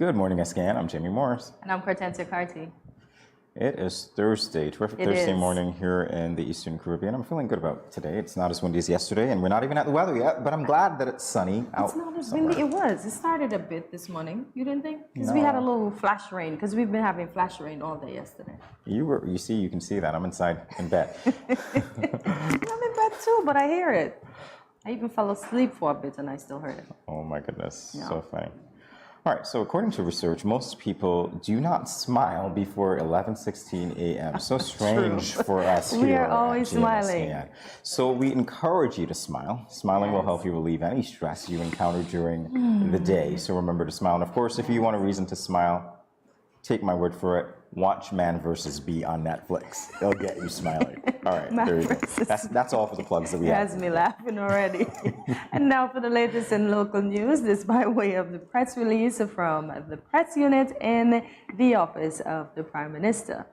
Good morning, SKN. I'm Jamie Morris. And I'm Cortensia Carty. It is Thursday, terrific Thursday morning here in the Eastern Caribbean. I'm feeling good about today. It's not as windy as yesterday, and we're not even at the weather yet, but I'm glad that it's sunny out. It's not as somewhere. windy. It was. It started a bit this morning. You didn't think? Because No. we had a little flash rain, because we've been having flash rain all day yesterday. You can see that. I'm inside in bed. I'm in bed too, but I hear it. I even fell asleep for a bit and I still heard it. Oh my goodness, Yeah. so funny. All right, so according to research, most people do not smile before 11:16 a.m. So strange for us We here are always at smiling. GMSKN. So we encourage you to smile. Smiling will help you relieve any stress you encounter during the day. So remember to smile. And of course, if you want a reason to smile, take my word for it. Watch Man vs. Bee on Netflix. It'll get you smiling. All right, there you go. That's all for the plugs that we It have. has me laughing already. And now for the latest in local news, this by way of the press release from the press unit in the office of the Prime Minister.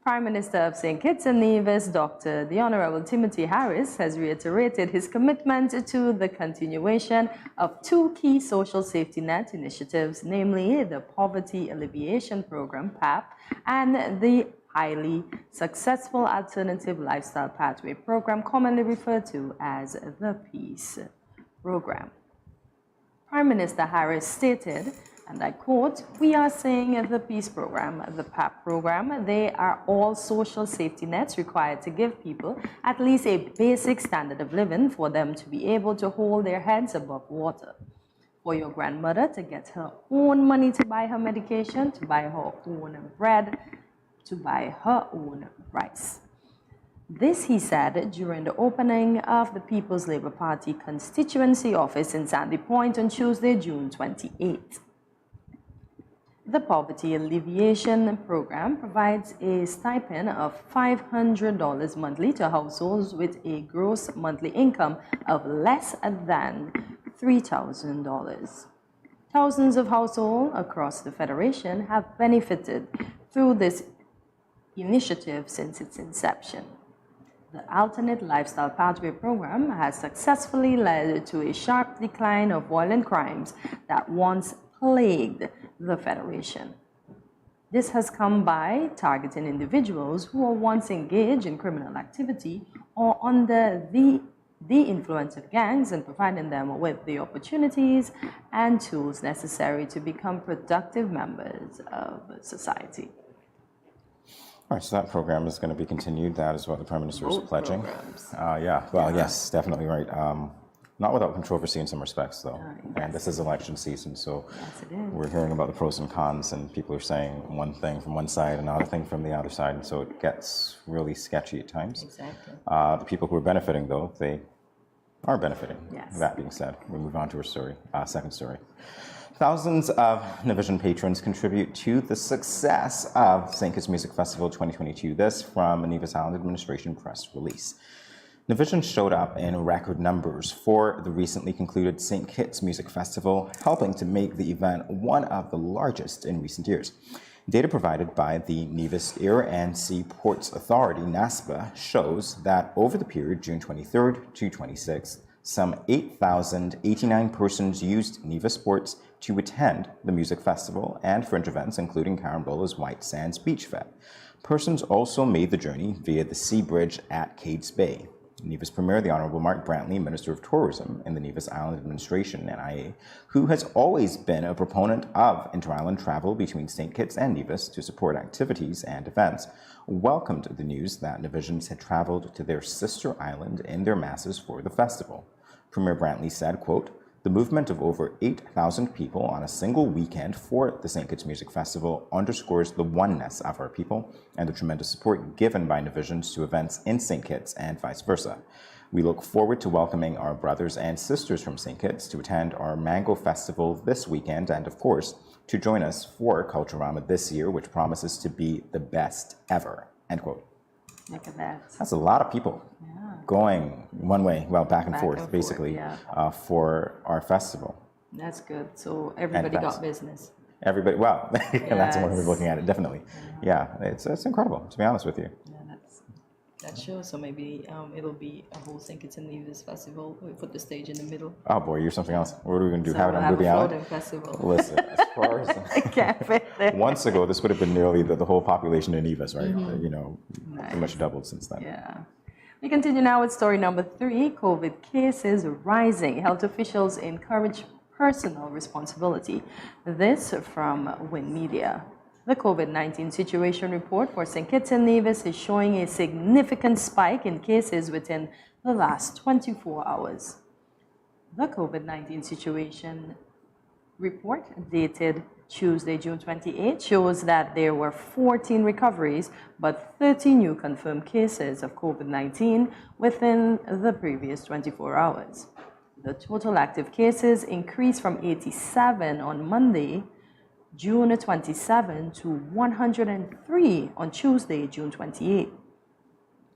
Prime Minister of St. Kitts and Nevis, Dr. the Honorable Timothy Harris, has reiterated his commitment to the continuation of two key social safety net initiatives, namely the Poverty Alleviation Program, PAP, and the highly successful Alternative Lifestyle Pathway Program, commonly referred to as the PEACE Program. Prime Minister Harris stated, and I quote, "We are saying the PEACE Program, the PAP program, they are all social safety nets required to give people at least a basic standard of living for them to be able to hold their heads above water. For your grandmother to get her own money to buy her medication, to buy her own bread, to buy her own rice." This, he said, during the opening of the People's Labour Party constituency office in Sandy Point on Tuesday, June 28th. The Poverty Alleviation Program provides a stipend of $500 monthly to households with a gross monthly income of less than $3,000. Thousands of households across the Federation have benefited through this initiative since its inception. The Alternate Lifestyle Pathway Program has successfully led to a sharp decline of violent crimes that once plagued the Federation. This has come by targeting individuals who were once engaged in criminal activity or under the influence of gangs and providing them with the opportunities and tools necessary to become productive members of society. All right, so that program is going to be continued. That is what the Prime Minister is Both pledging. programs. Yes, definitely right. Not without controversy in some respects, though. Yes. And this is election season, so Yes, it is. we're hearing about the pros and cons, and people are saying one thing from one side, another thing from the other side, and so it gets really sketchy at times. Exactly. The people who are benefiting, though, they are benefiting. Yes. That being said, we move on to our second story. Thousands of Nivision patrons contribute to the success of St. Kitts Music Festival 2022. This from a Nevis Island Administration press release. Nivision showed up in record numbers for the recently concluded St. Kitts Music Festival, helping to make the event one of the largest in recent years. Data provided by the Nevis Air and Sea Ports Authority, NASPA, shows that over the period June 23rd to 26th, some 8,089 persons used Nevis Ports to attend the music festival and fringe events, including Carambola's White Sands Beach Fete. Persons also made the journey via the Sea Bridge at Cades Bay. Nevis Premier, the Honorable Mark Brantley, Minister of Tourism in the Nevis Island Administration, NIA, who has always been a proponent of inter-island travel between St. Kitts and Nevis to support activities and events, welcomed the news that Nevisians had traveled to their sister island in their masses for the festival. Premier Brantley said, quote, "The movement of over 8,000 people on a single weekend for the St. Kitts Music Festival underscores the oneness of our people and the tremendous support given by Nevisians to events in St. Kitts and vice versa. We look forward to welcoming our brothers and sisters from St. Kitts to attend our Mango Festival this weekend and, of course, to join us for Culturama this year, which promises to be the best ever." End quote. Look at that. That's a lot of people going one way, well, back and forth, basically, yeah. For our festival. That's good. So everybody got business. Everybody, well, that's one way of Yes. looking at it, definitely. Yeah, it's incredible, to be honest with you. Yeah, that show. So maybe it'll be a whole St. Kitts and Nevis festival. We put the stage in the middle. Oh boy, you're something else. What are we going to do? So Have it we'll on have Goody a Island? floating festival. Listen, as far as I can't fit there. once ago, this would have been nearly the whole population in Nevis, right? You know, pretty much doubled since then. Yeah. We continue now with story number 3, COVID cases rising. Health officials encourage personal responsibility. This from Win Media. The COVID-19 situation report for St. Kitts and Nevis is showing a significant spike in cases within the last 24 hours. The COVID-19 situation report dated Tuesday, June 28, shows that there were 14 recoveries, but 30 new confirmed cases of COVID-19 within the previous 24 hours. The total active cases increased from 87 on Monday, June 27, to 103 on Tuesday, June 28.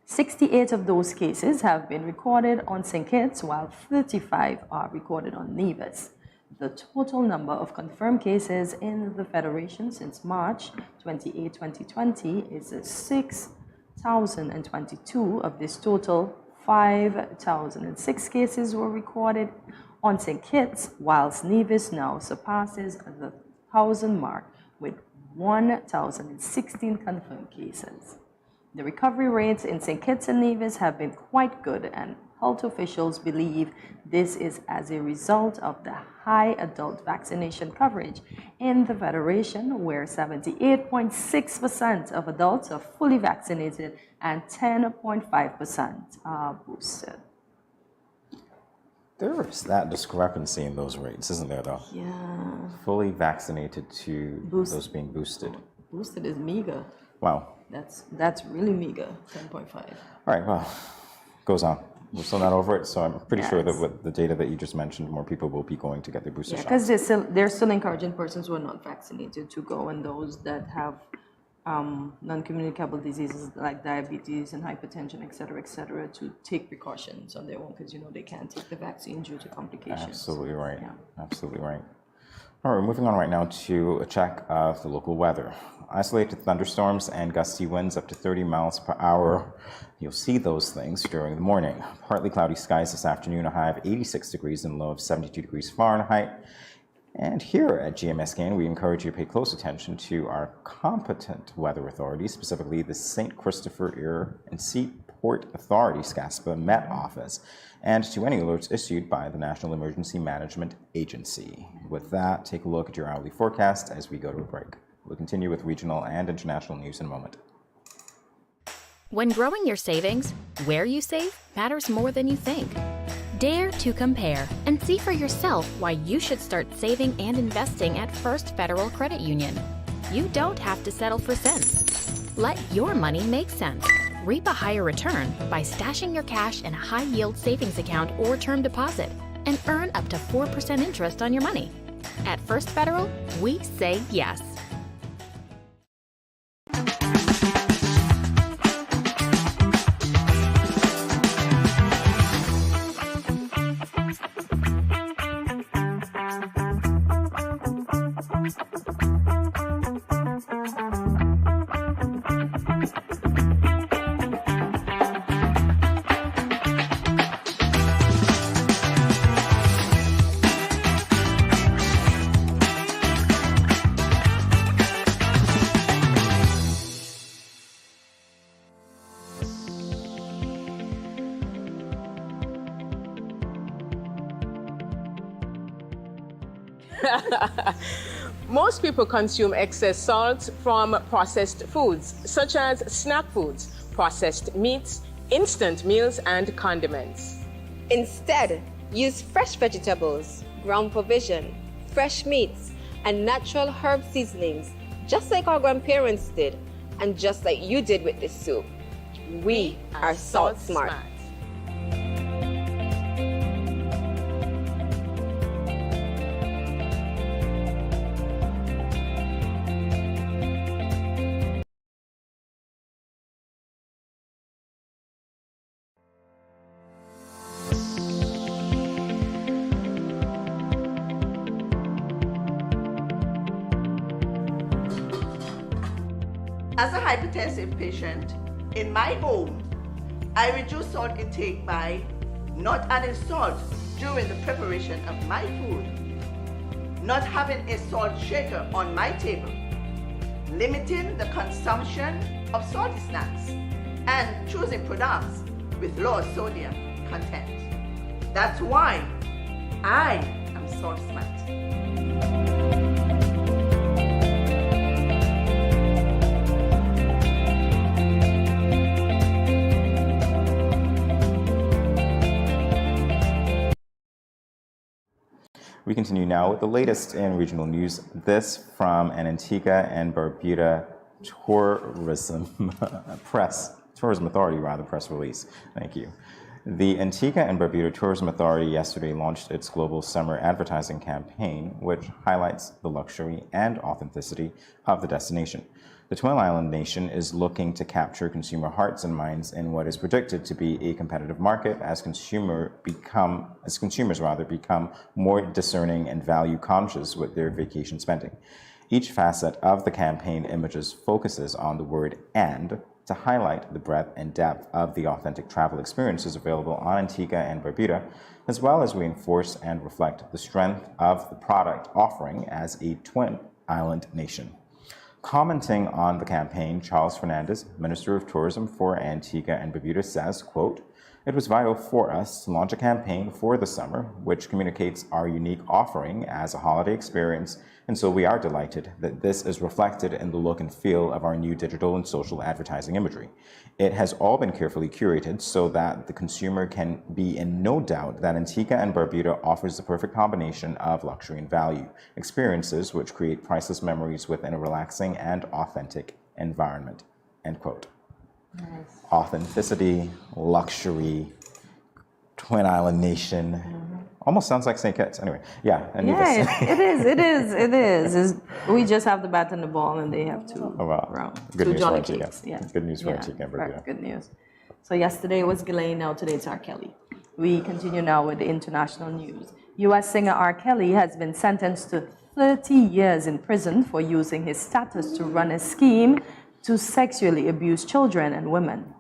68 of those cases have been recorded on St. Kitts, while 35 are recorded on Nevis. The total number of confirmed cases in the Federation since March 28, 2020 is 6,022. Of this total, 5,006 cases were recorded on St. Kitts, whilst Nevis now surpasses the 1,000 mark with 1,016 confirmed cases. The recovery rates in St. Kitts and Nevis have been quite good, and health officials believe this is as a result of the high adult vaccination coverage in the Federation, where 78.6% of adults are fully vaccinated and 10.5% are boosted. There is that discrepancy in those rates, isn't there, though? Yeah. Fully vaccinated to those being boosted. Boosted is meager. Wow. That's really meager, 10.5. All right, well, goes on. We're still not over it, so I'm pretty sure that with the data that you just mentioned, more people will be going to get their booster shots. Because they're still encouraging persons who are not vaccinated to go, and those that have non-communicable diseases like diabetes and hypertension, et cetera, to take precautions on their own, because they can't take the vaccine due to complications. Absolutely right. Yeah. Absolutely right. All right, we're moving on right now to a check of the local weather. Isolated thunderstorms and gusty winds up to 30 miles per hour. You'll see those things during the morning. Partly cloudy skies this afternoon, a high of 86 degrees and low of 72 degrees Fahrenheit. And here at GMSKN, we encourage you to pay close attention to our competent weather authorities, specifically the St. Christopher Ear and Seaport Authority, SCASPA Met Office, and to any alerts issued by the National Emergency Management Agency. With that, take a look at your hourly forecast as we go to a break. We'll continue with regional and international news in a moment. When growing your savings, where you save matters more than you think. Dare to compare and see for yourself why you should start saving and investing at First Federal Credit Union. You don't have to settle for cents. Let your money make sense. Reap a higher return by stashing your cash in a high-yield savings account or term deposit and earn up to 4% interest on your money. At First Federal, we say yes. Most people consume excess salt from processed foods, such as snack foods, processed meats, instant meals, and condiments. Instead, use fresh vegetables, ground provision, fresh meats, and natural herb seasonings, just like our grandparents did, and just like you did with this soup. We are Salt Smart. As a hypertensive patient, in my home, I reduce salt intake by not adding salt during the preparation of my food, not having a salt shaker on my table, limiting the consumption of salty snacks, and choosing products with low sodium content. That's why I am salt smart. We continue now with the latest in regional news. This from an Antigua and Barbuda tourism authority press release. Thank you. The Antigua and Barbuda Tourism Authority yesterday launched its global summer advertising campaign, which highlights the luxury and authenticity of the destination. The Twin Island nation is looking to capture consumer hearts and minds in what is predicted to be a competitive market as consumers become more discerning and value conscious with their vacation spending. Each facet of the campaign images focuses on the word "and" to highlight the breadth and depth of the authentic travel experiences available on Antigua and Barbuda, as well as reinforce and reflect the strength of the product offering as a Twin Island nation. Commenting on the campaign, Charles Fernandez, Minister of Tourism for Antigua and Barbuda, says, quote, "It was vital for us to launch a campaign for the summer, which communicates our unique offering as a holiday experience, and so we are delighted that this is reflected in the look and feel of our new digital and social advertising imagery. It has all been carefully curated so that the consumer can be in no doubt that Antigua and Barbuda offers the perfect combination of luxury and value, experiences which create priceless memories within a relaxing and authentic environment." End quote. Nice. Authenticity, luxury, Twin Island nation. Almost sounds like St. Kitts. Anyway, yeah. Yeah, it is. We just have the bat and the ball, and they have two. Oh, wow. Round. Good two news Johnny for Antigua. cakes. Yeah. Good news for Antigua and Barbuda. Good news. So yesterday was Ghislaine, now today it's R. Kelly. We continue now with the international news. U.S. singer R. Kelly has been sentenced to 30 years in prison for using his status to run a scheme to sexually abuse children and women.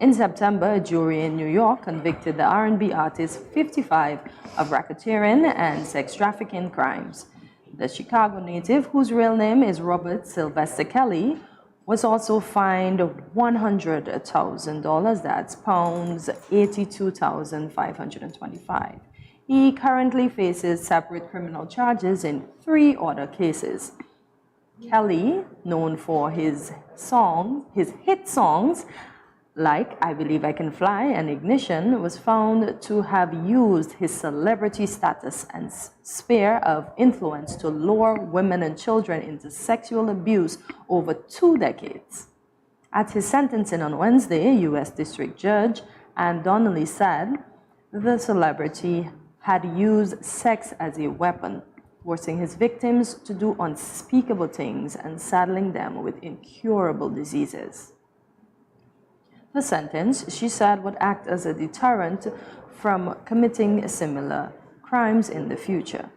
In September, a jury in New York convicted the R&B artist 55 of racketeering and sex trafficking crimes. The Chicago native, whose real name is Robert Sylvester Kelly, was also fined $100,000, that's pounds 82,525. He currently faces separate criminal charges in 3 other cases. Kelly, known for his hit songs, like I Believe I Can Fly and Ignition, was found to have used his celebrity status and sphere of influence to lure women and children into sexual abuse over 2 decades. At his sentencing on Wednesday, U.S. District Judge Ann Donnelly said the celebrity had used sex as a weapon, forcing his victims to do unspeakable things and saddling them with incurable diseases. The sentence, she said, would act as a deterrent from committing similar crimes in the future.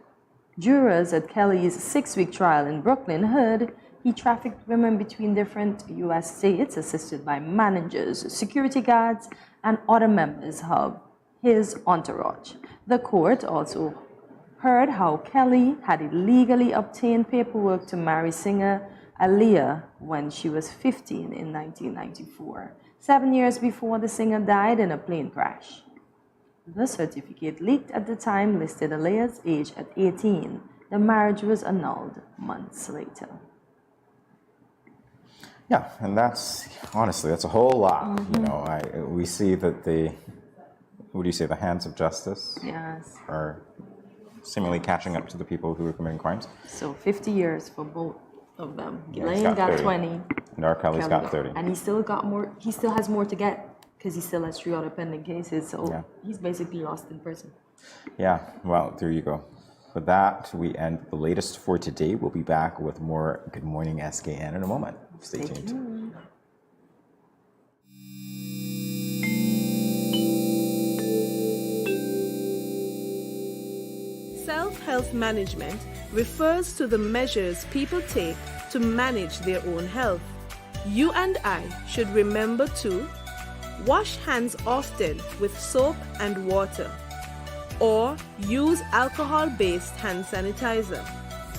Jurors at Kelly's 6-week trial in Brooklyn heard he trafficked women between different U.S. states, assisted by managers, security guards, and other members of his entourage. The court also heard how Kelly had illegally obtained paperwork to marry singer Aaliyah when she was 15 in 1994. 7 years before the singer died in a plane crash. The certificate leaked at the time listed Aaliyah's age at 18. The marriage was annulled months later. Yeah, and that's a whole lot. You know, we see that the hands of justice are seemingly catching up to the people who are committing crimes. So 50 years for both of them. Ghislaine got 20. And R. Kelly's got 30. And he still has more to get because he still has 3 other pending cases. So he's basically lost in prison. Yeah, well, there you go. For that, we end the latest for today. We'll be back with more Good Morning SKN in a moment. Stay tuned. Self-health management refers to the measures people take to manage their own health. You and I should remember to Wash hands often with soap and water, or use alcohol-based hand sanitizer.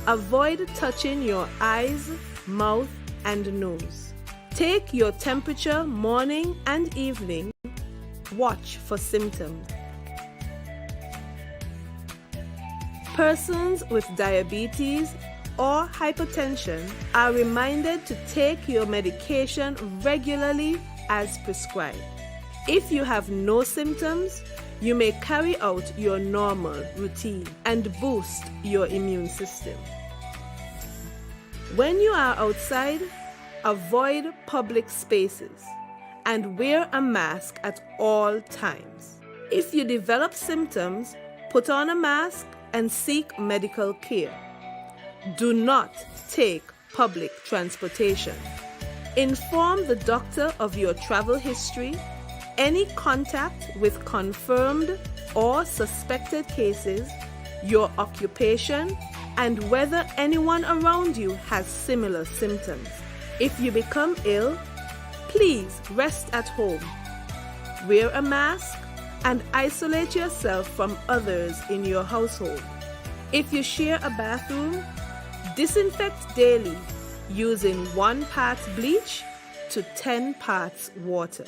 Avoid touching your eyes, mouth, and nose. Take your temperature morning and evening. Watch for symptoms. Persons with diabetes or hypertension are reminded to take your medication regularly as prescribed. If you have no symptoms, you may carry out your normal routine and boost your immune system. When you are outside, avoid public spaces and wear a mask at all times. If you develop symptoms, put on a mask and seek medical care. Do not take public transportation. Inform the doctor of your travel history, any contact with confirmed or suspected cases, your occupation, and whether anyone around you has similar symptoms. If you become ill, please rest at home. Wear a mask and isolate yourself from others in your household. If you share a bathroom, disinfect daily using 1 part bleach to 10 parts water.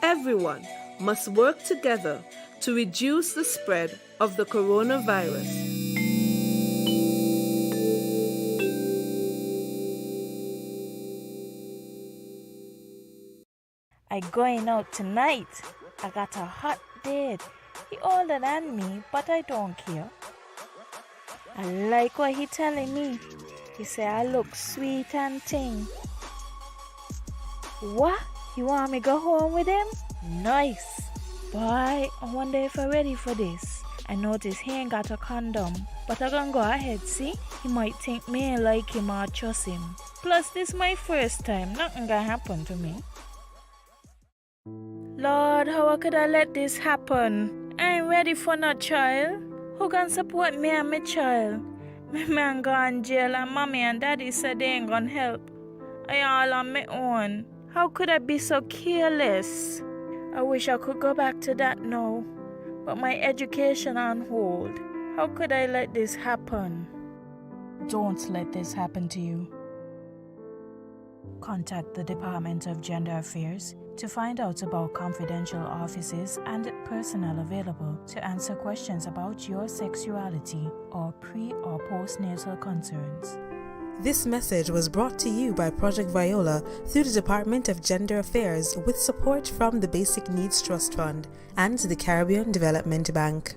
Everyone must work together to reduce the spread of the coronavirus. I going out tonight. I got a hot date. He older than me, but I don't care. I like what he telling me. He say I look sweet and ting. What? You want me go home with him? Nice. Boy, I wonder if I'm ready for this. I notice he ain't got a condom, but I gonna go ahead, see? He might think me ain't like him or trust him. Plus, this my first time. Nothing gonna happen to me. Lord, how could I let this happen? I ain't ready for no child. Who can support me and my child? My man gone jail and mommy and daddy said they ain't gonna help. I all on my own. How could I be so careless? I wish I could go back to that now. But my education on hold. How could I let this happen? Don't let this happen to you. Contact the Department of Gender Affairs to find out about confidential offices and personnel available to answer questions about your sexuality or pre- or postnatal concerns. This message was brought to you by Project Viola through the Department of Gender Affairs with support from the Basic Needs Trust Fund and the Caribbean Development Bank.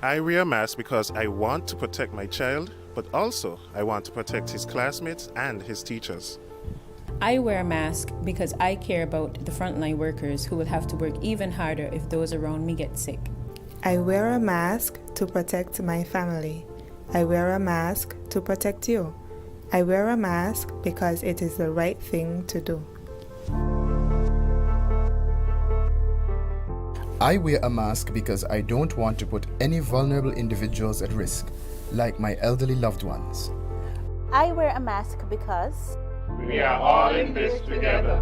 I wear a mask because I want to protect my child, but also I want to protect his classmates and his teachers. I wear a mask because I care about the frontline workers who will have to work even harder if those around me get sick. I wear a mask to protect my family. I wear a mask to protect you. I wear a mask because it is the right thing to do. I wear a mask because I don't want to put any vulnerable individuals at risk, like my elderly loved ones. I wear a mask because we are all in this together.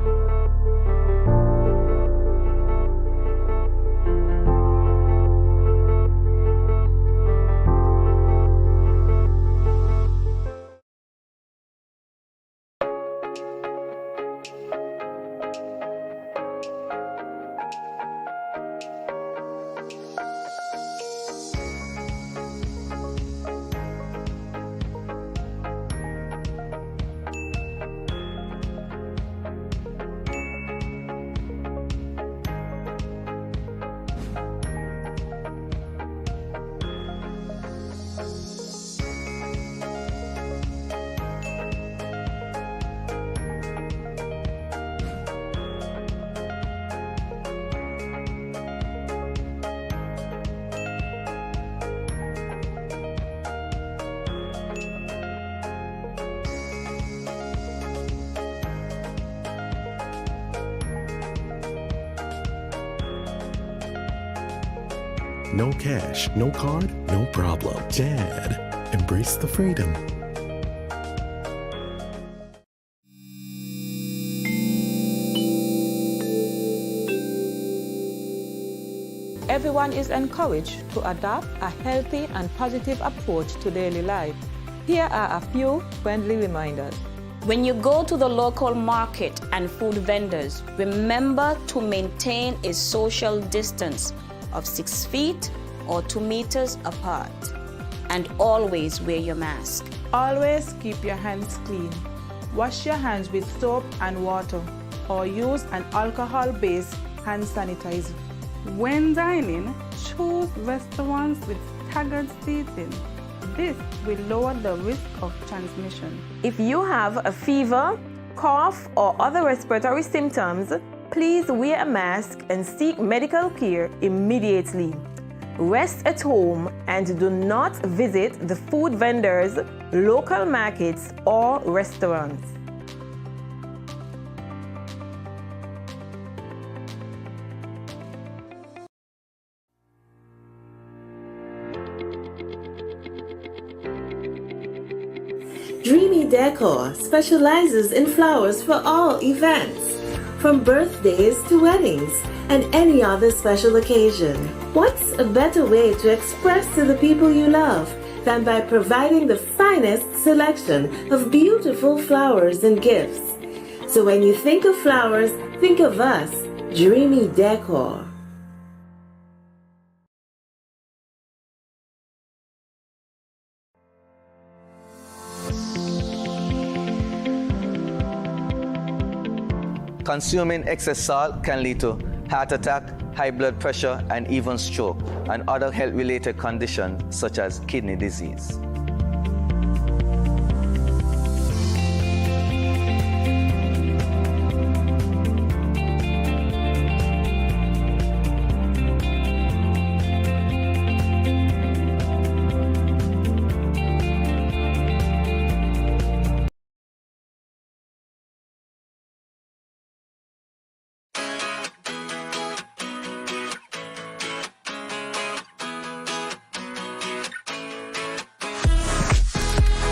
No cash, no card, no problem. Dad, embrace the freedom. everyone is encouraged to adopt a healthy and positive approach to daily life. Here are a few friendly reminders. When you go to the local market and food vendors, remember to maintain a social distance of 6 feet or 2 meters apart. And always wear your mask. Always keep your hands clean. Wash your hands with soap and water or use an alcohol-based hand sanitizer. When dining, choose restaurants with staggered seating. This will lower the risk of transmission. If you have a fever, cough, or other respiratory symptoms, please wear a mask and seek medical care immediately. Rest at home and do not visit the food vendors, local markets, or restaurants. Dreamy Decor specializes in flowers for all events, from birthdays to weddings and any other special occasion. What's a better way to express to the people you love than by providing the finest selection of beautiful flowers and gifts? So when you think of flowers, think of us, Dreamy Decor. Consuming excess salt can lead to heart attack, high blood pressure, and even stroke, and other health-related conditions such as kidney disease.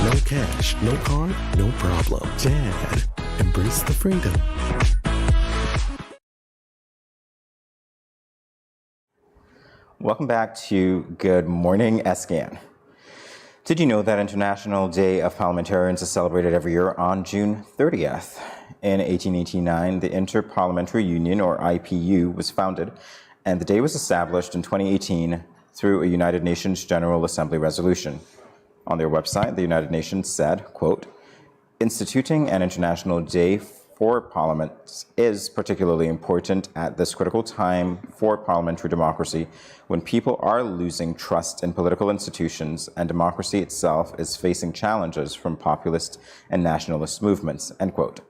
No cash, no card, no problem. Dad, embrace the freedom. Welcome back to Good Morning SKN. Did you know that International Day of Parliamentarians is celebrated every year on June 30th? In 1889, the Inter-Parliamentary Union, or IPU, was founded, and the day was established in 2018 through a United Nations General Assembly resolution. On their website, the United Nations said, quote, "Instituting an International Day for Parliament is particularly important at this critical time for parliamentary democracy when people are losing trust in political institutions and democracy itself is facing challenges from populist and nationalist movements," end quote.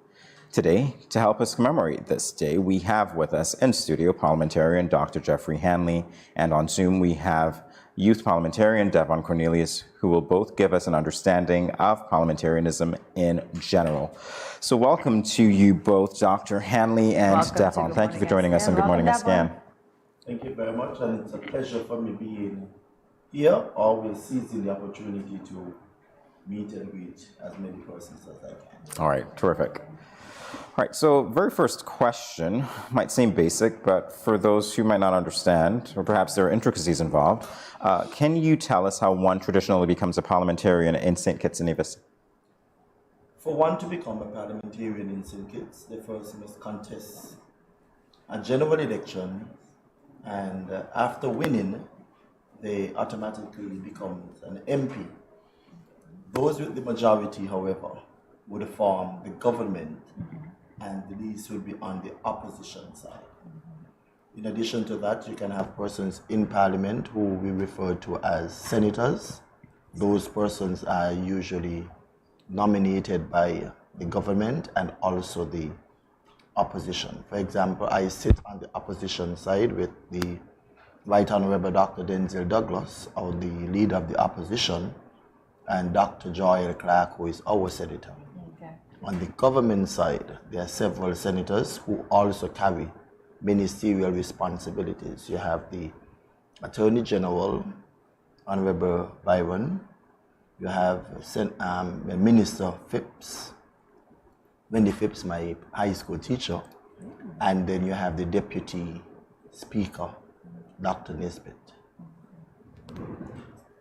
Today, to help us commemorate this day, we have with us in studio parliamentarian Dr. Jeffrey Hanley, and on Zoom we have youth parliamentarian Devon Cornelius, who will both give us an understanding of parliamentarianism in general. So welcome to you both, Dr. Hanley and Devon. Thank you for joining us on Good Morning SKN. Thank you very much, and it's a pleasure for me being here, always seizing the opportunity to meet and greet as many persons as I can. All right, terrific. All right, so very first question might seem basic, but for those who might not understand, or perhaps there are intricacies involved, can you tell us how one traditionally becomes a parliamentarian in St. Kitts and Nevis? For one to become a parliamentarian in St. Kitts, they first must contest a general election, and after winning, they automatically become an MP. Those with the majority, however, would form the government, and these would be on the opposition side. In addition to that, you can have persons in parliament who we refer to as senators. Those persons are usually nominated by the government and also the opposition. For example, I sit on the opposition side with the Right Honorable Dr. Denzel Douglas, or the leader of the opposition, and Dr. Joel Clark, who is our senator. On the government side, there are several senators who also carry ministerial responsibilities. You have the Attorney General, Honorable Byron. You have Minister Phipps, Wendy Phipps, my high school teacher. And then you have the Deputy Speaker, Dr. Nisbet.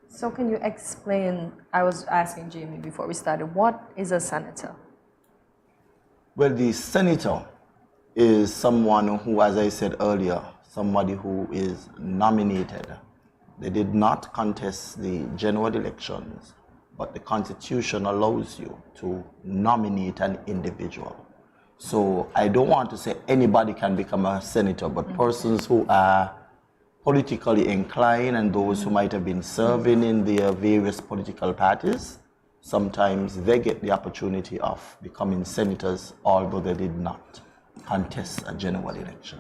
So can you explain, I was asking Jamie before we started, what is a senator? Well, the senator is someone who, as I said earlier, somebody who is nominated. They did not contest the general elections, but the Constitution allows you to nominate an individual. So I don't want to say anybody can become a senator, but persons who are politically inclined and those who might have been serving in their various political parties, sometimes they get the opportunity of becoming senators, although they did not contest a general election.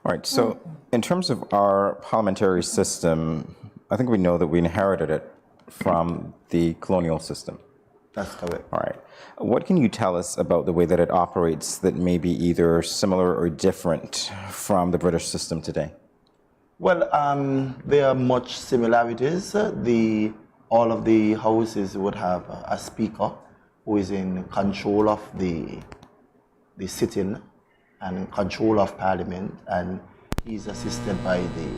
All right, so in terms of our parliamentary system, I think we know that we inherited it from the colonial system. That's correct. All right. What can you tell us about the way that it operates that may be either similar or different from the British system today? Well, there are much similarities. All of the houses would have a speaker who is in control of the sitting and in control of Parliament, and he's assisted by the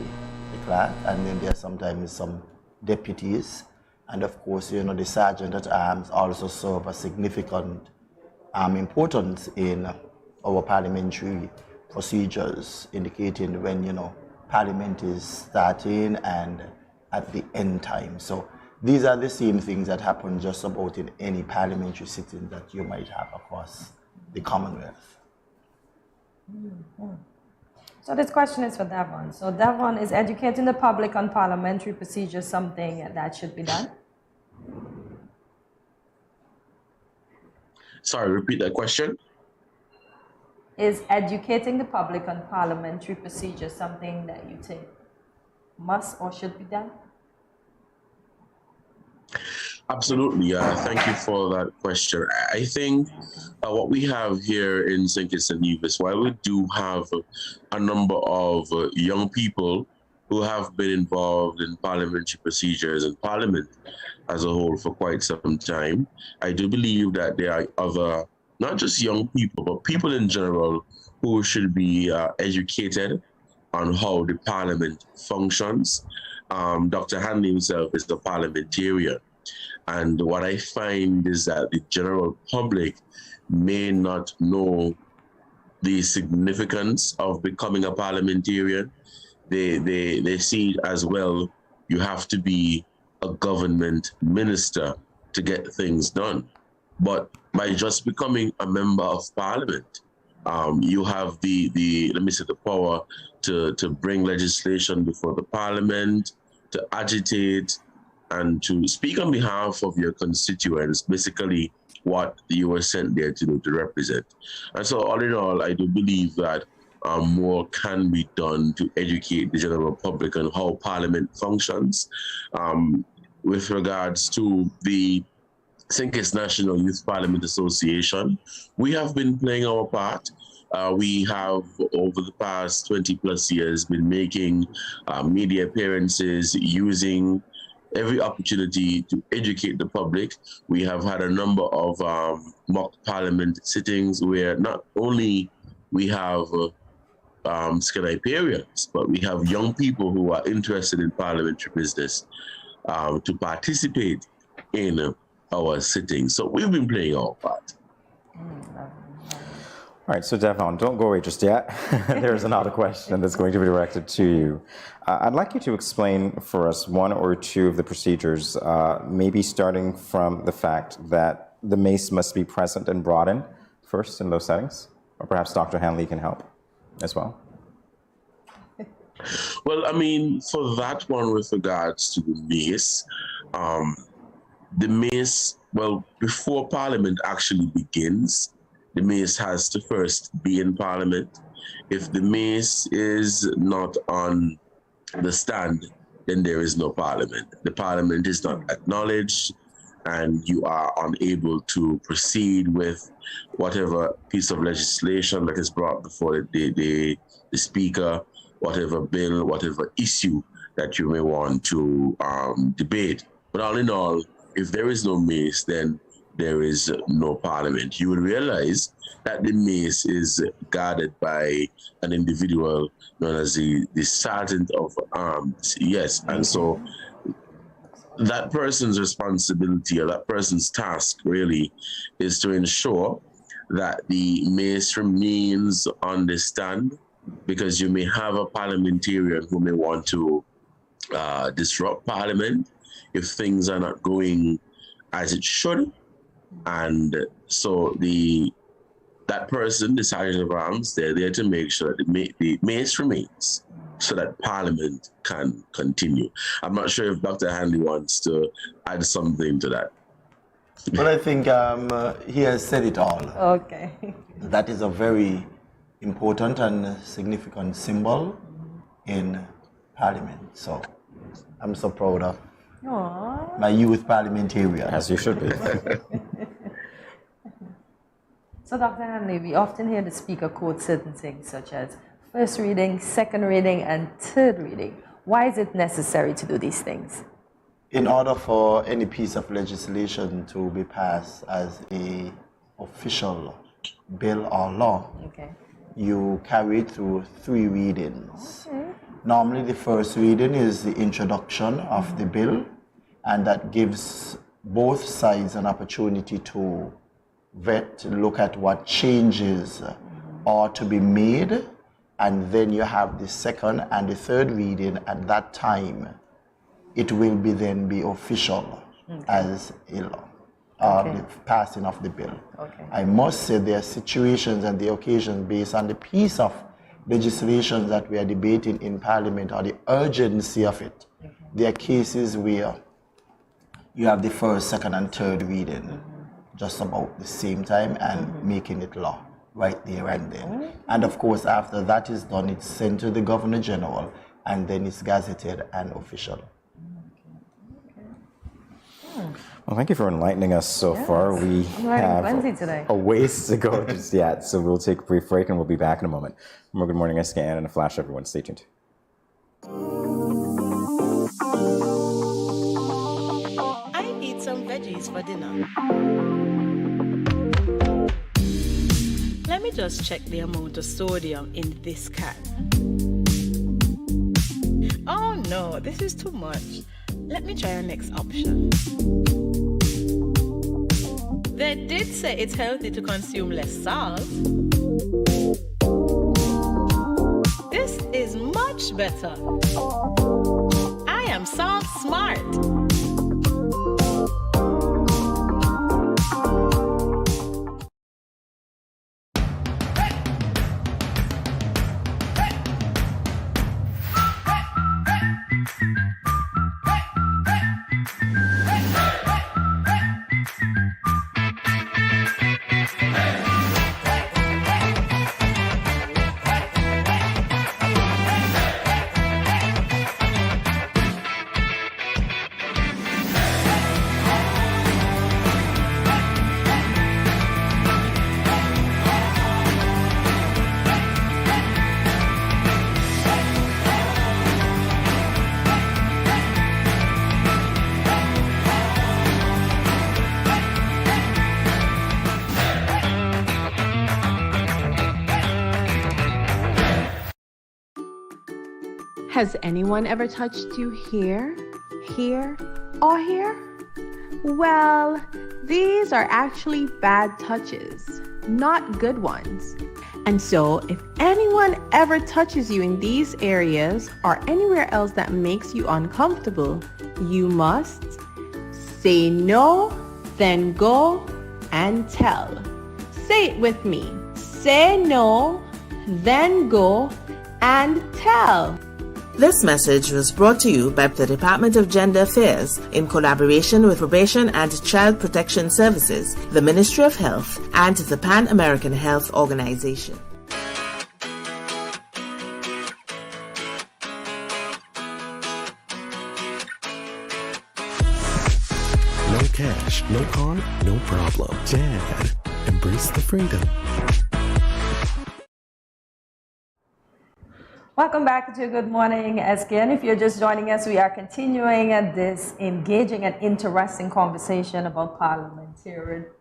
clerk, and then there are sometimes some deputies. And of course, you know, the sergeant at arms also serve a significant importance in our parliamentary procedures, indicating when, you know, Parliament is starting and at the end time. So these are the same things that happen just about in any parliamentary sitting that you might have across the Commonwealth. So this question is for Devon. So Devon, is educating the public on parliamentary procedure something that should be done? Sorry, repeat that question. Is educating the public on parliamentary procedure something that you think must or should be done? Absolutely. Thank you for that question. I think what we have here in St. Kitts and Nevis, while we do have a number of young people who have been involved in parliamentary procedures and Parliament as a whole for quite some time, I do believe that there are other, not just young people, but people in general who should be educated on how the Parliament functions. Dr. Hanley himself is a parliamentarian. And what I find is that the general public may not know the significance of becoming a parliamentarian. They see it as, well, you have to be a government minister to get things done. But by just becoming a member of Parliament, you have the power to bring legislation before the Parliament, to agitate, and to speak on behalf of your constituents, basically what you were sent there to do, to represent. And so all in all, I do believe that more can be done to educate the general public on how Parliament functions. With regards to the St. Kitts National Youth Parliament Association, we have been playing our part. We have, over the past 20 plus years, been making media appearances, using every opportunity to educate the public. We have had a number of mock parliament sittings where not only we have Scaniparians, but we have young people who are interested in parliamentary business to participate in our sittings. So we've been playing our part. All right, so Devon, don't go away just yet. There's another question that's going to be directed to you. I'd like you to explain for us one or two of the procedures, maybe starting from the fact that the mace must be present and brought in first in those settings, or perhaps Dr. Hanley can help as well. Well, I mean, for that one with regards to the mace, well, before Parliament actually begins, the mace has to first be in Parliament. If the mace is not on the stand, then there is no Parliament. The Parliament is not acknowledged, and you are unable to proceed with whatever piece of legislation that is brought before the Speaker, whatever bill, whatever issue that you may want to debate. But all in all, if there is no mace, then there is no parliament. You will realize that the mace is guarded by an individual known as the sergeant of arms. Yes, and so that person's responsibility or that person's task really is to ensure that the mace remains on the stand, because you may have a parliamentarian who may want to disrupt parliament if things are not going as it should. And so that person, the sergeant of arms, they're there to make sure that the mace remains so that parliament can continue. I'm not sure if Dr. Hanley wants to add something to that. Well, I think he has said it all. Okay. That is a very important and significant symbol in Parliament. So I'm so proud of my youth parliamentarian. As you should be. So, Dr. Hanley, we often hear the speaker quote certain things such as first reading, second reading, and third reading. Why is it necessary to do these things? In order for any piece of legislation to be passed as an official bill or law, you carry it through 3 readings. Normally, the first reading is the introduction of the bill, and that gives both sides an opportunity to look at what changes are to be made, and then you have the second and the third reading. At that time, it will then be official as a law, the passing of the bill. I must say there are situations and the occasions based on the piece of legislation that we are debating in Parliament or the urgency of it. There are cases where you have the first, second, and third reading just about the same time and making it law right there and then. And of course, after that is done, it's sent to the Governor General and then it's gazetted and official. Well, thank you for enlightening us so far. We have a ways to go just yet, so we'll take a brief break and we'll be back in a moment. More Good Morning SKN and a flash, everyone. Stay tuned. I eat some veggies for dinner. Let me just check the amount of sodium in this can. Oh no, this is too much. Let me try our next option. They did say it's healthy to consume less salt. This is much better. I am salt smart. Has anyone ever touched you here, here, or here? Well, these are actually bad touches, not good ones. And so, if anyone ever touches you in these areas or anywhere else that makes you uncomfortable, you must say no, then go and tell. Say it with me. Say no, then go and tell. This message was brought to you by the Department of Gender Affairs in collaboration with Probation and Child Protection Services, the Ministry of Health, and the Pan American Health Organization. No cash, no car, no problem. Dad, embrace the freedom. Welcome back to Good Morning SKN. If you're just joining us, we are continuing this engaging and interesting conversation about parliamentarianism.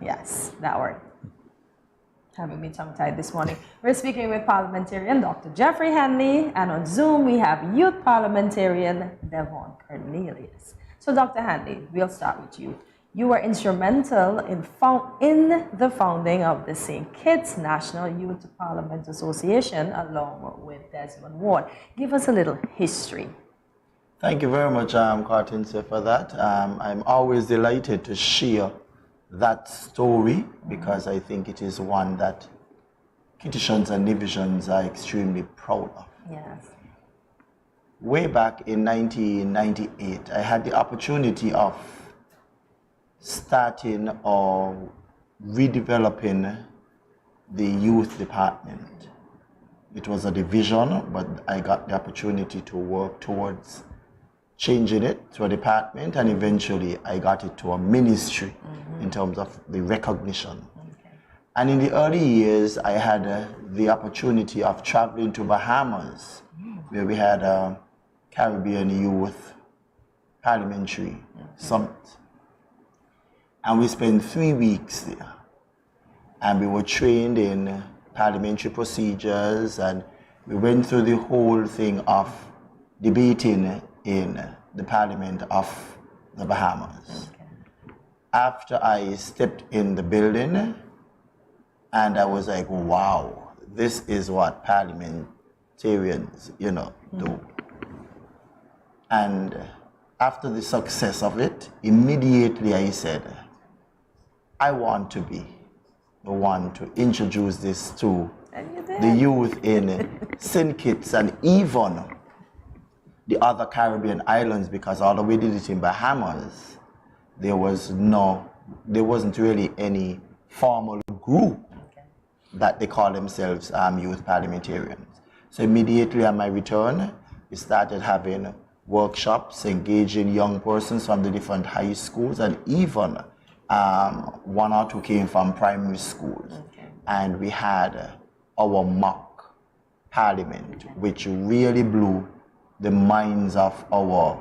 Yes, that word. Having me tongue-tied this morning. We're speaking with parliamentarian Dr. Jeffrey Henley, and on Zoom we have youth parliamentarian Devon Cornelius. So Dr. Henley, we'll start with you. You were instrumental in the founding of the St. Kitts National Youth Parliament Association along with Desmond Ward. Give us a little history. Thank you very much, Cartinse, for that. I'm always delighted to share that story because I think it is one that Kittitians and Nivisians are extremely proud of. Yes. Way back in 1998, I had the opportunity of starting or redeveloping the youth department. It was a division, but I got the opportunity to work towards changing it to a department, and eventually I got it to a ministry in terms of the recognition. And in the early years, I had the opportunity of traveling to Bahamas, where we had a Caribbean Youth Parliamentary Summit. And we spent 3 weeks there. And we were trained in parliamentary procedures, and we went through the whole thing of debating in the Parliament of the Bahamas. After I stepped in the building, and I was like, wow, this is what parliamentarians, do. And after the success of it, immediately I said, I want to be the one to introduce this to the youth in St. Kitts and even the other Caribbean islands, because although we did it in Bahamas, there wasn't really any formal group that they call themselves youth parliamentarians. So immediately on my return, we started having workshops, engaging young persons from the different high schools, and even 1 or 2 came from primary schools. And we had our mock parliament, which really blew the minds of our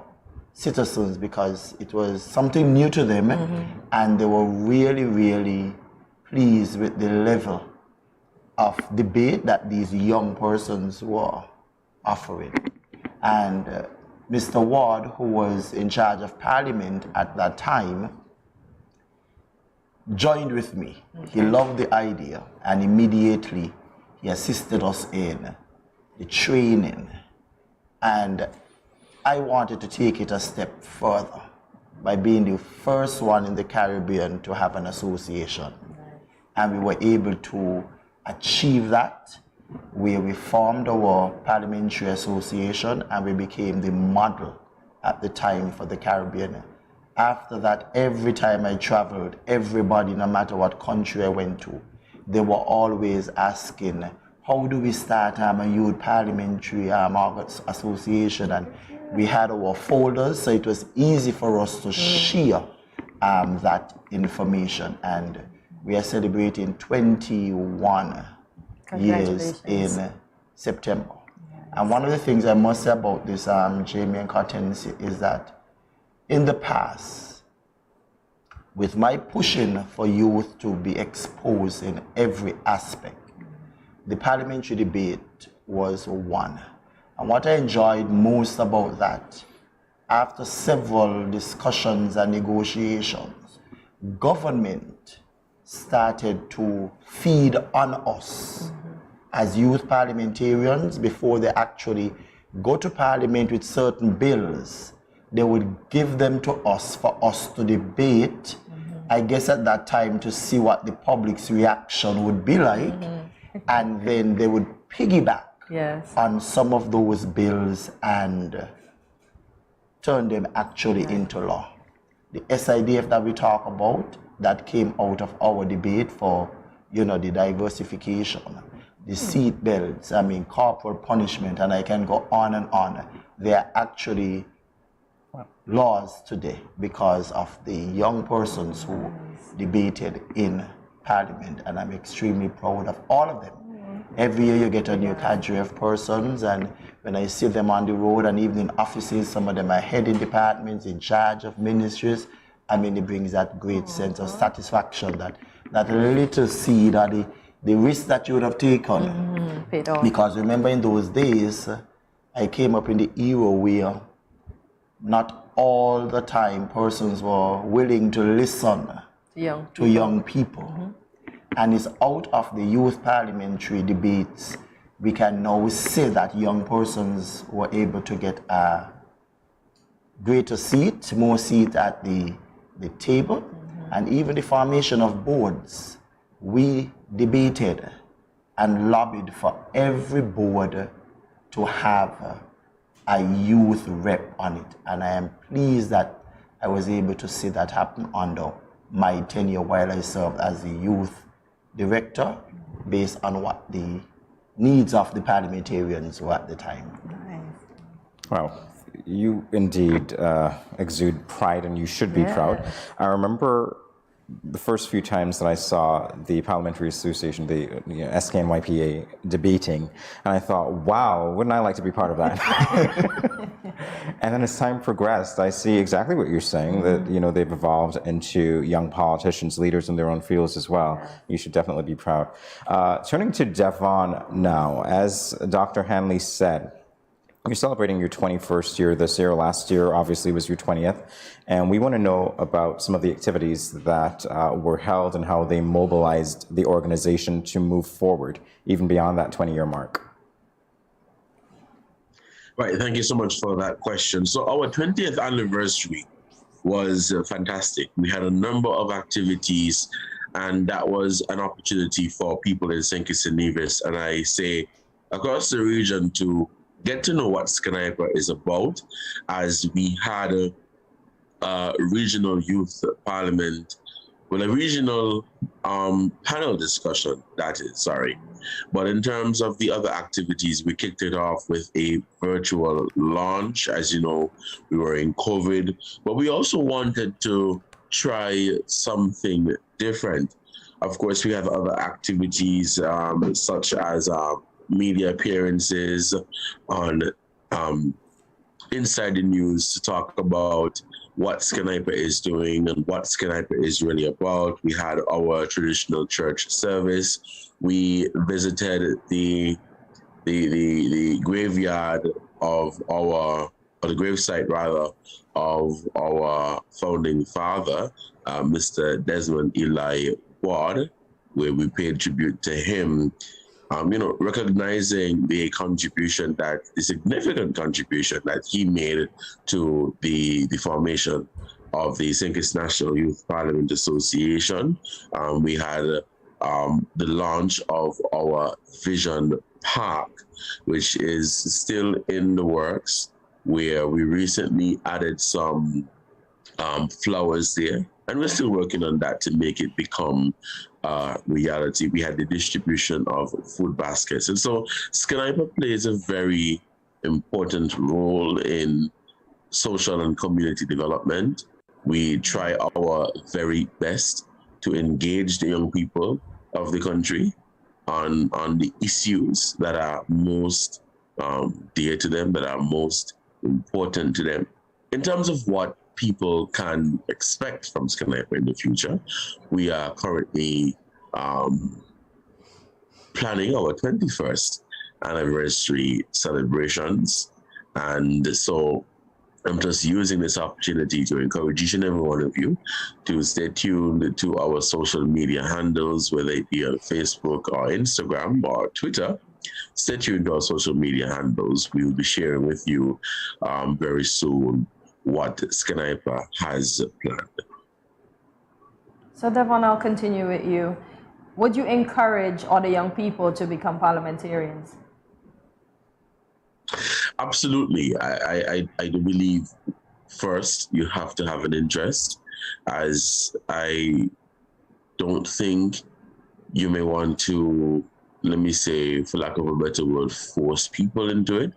citizens because it was something new to them, and they were really, really pleased with the level of debate that these young persons were offering. And Mr. Ward, who was in charge of Parliament at that time, joined with me. He loved the idea, and immediately he assisted us in the training. And I wanted to take it a step further by being the first one in the Caribbean to have an association. And we were able to achieve that, where we formed our parliamentary association and we became the model at the time for the Caribbean. After that, every time I traveled, everybody, no matter what country I went to, they were always asking, how do we start a youth parliamentary association? And we had our folders, so it was easy for us to share that information. And we are celebrating 21 years in September. And one of the things I must say about this, Jamie and Cartensi, is that in the past, with my pushing for youth to be exposed in every aspect, the parliamentary debate was one. And what I enjoyed most about that, after several discussions and negotiations, government started to feed on us as youth parliamentarians before they actually go to parliament with certain bills. They would give them to us for us to debate, I guess at that time, to see what the public's reaction would be like. And then they would piggyback on some of those bills and turn them actually into law. The SIDF that we talk about, that came out of our debate for, the diversification, the seat belts, corporal punishment, and I can go on and on. They are actually laws today because of the young persons who debated in Parliament, and I'm extremely proud of all of them. Every year you get a new cadre of persons, and when I see them on the road and even in offices, some of them are heading departments, in charge of ministries. I mean, it brings that great sense of satisfaction that little seed or the risk that you would have taken. Because remember, in those days, I came up in the era where not all the time persons were willing to listen to young people. And it's out of the youth parliamentary debates we can now say that young persons were able to get a greater seat, more seat at the table, and even the formation of boards. We debated and lobbied for every board to have a youth rep on it. And I am pleased that I was able to see that happen under my tenure while I served as the youth director, based on what the needs of the parliamentarians were at the time. Well, you indeed exude pride, and you should be proud. I remember the first few times that I saw the Parliamentary Association, the SKNYPA debating, and I thought, wow, wouldn't I like to be part of that? And then as time progressed, I see exactly what you're saying, that they've evolved into young politicians, leaders in their own fields as well. You should definitely be proud. Turning to Devon now, as Dr. Hanley said, you're celebrating your 21st year this year. Last year, obviously, was your 20th. And we want to know about some of the activities that were held and how they mobilized the organization to move forward, even beyond that 20-year mark. Right, thank you so much for that question. So our 20th anniversary was fantastic. We had a number of activities, and that was an opportunity for people in St. Kitts and Nevis, and I say across the region, to get to know what SKNYPA is about, as we had a regional youth parliament, well, a regional panel discussion, that is, sorry. But in terms of the other activities, we kicked it off with a virtual launch. As you know, we were in COVID, but we also wanted to try something different. Of course, we have other activities such as media appearances on Inside the News to talk about what SKNYPA is doing and what SKNYPA is really about. We had our traditional church service. We visited the graveyard of or the gravesite rather, of our founding father, Mr. Desmond Eli Ward, where we paid tribute to him. Recognizing the significant contribution that he made to the formation of the St. Kitts National Youth Parliament Association. We had the launch of our Vision Park, which is still in the works, where we recently added some flowers there, and we're still working on that to make it become reality. We had the distribution of food baskets. And so SKNYPA plays a very important role in social and community development. We try our very best to engage the young people of the country on the issues that are most dear to them, that are most important to them. In terms of what people can expect from SKNYPA in the future, we are currently planning our 21st anniversary celebrations. And so I'm just using this opportunity to encourage each and every one of you to stay tuned to our social media handles, whether it be on Facebook or Instagram or Twitter. Stay tuned to our social media handles. We will be sharing with you very soon what SKNYPA has planned. So Devon, I'll continue with you. Would you encourage other young people to become parliamentarians? Absolutely. I do believe, first, you have to have an interest, as I don't think you may want to, let me say, for lack of a better word, force people into it.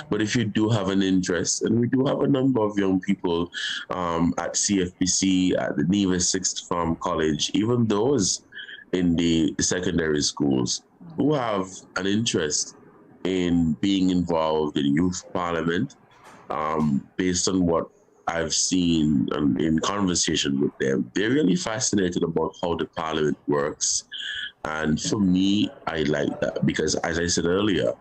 But if you do have an interest, and we do have a number of young people at CFPC, at the Nevis Sixth Form College, even those in the secondary schools who have an interest in being involved in youth parliament, based on what I've seen in conversation with them. They're really fascinated about how the parliament works. And for me, I like that because, as I said earlier,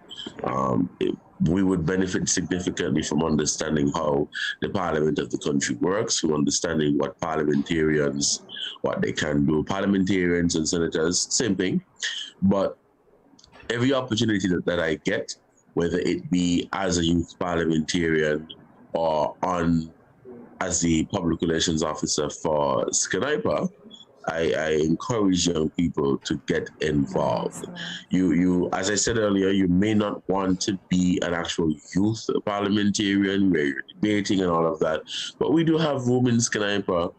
we would benefit significantly from understanding how the parliament of the country works, from understanding what parliamentarians, what they can do. Parliamentarians and senators, same thing. But every opportunity that I get, whether it be as a youth parliamentarian or as the public relations officer for SKN, I encourage young people to get involved. You, as I said earlier, you may not want to be an actual youth parliamentarian where you're debating and all of that, but we do have room in SKN,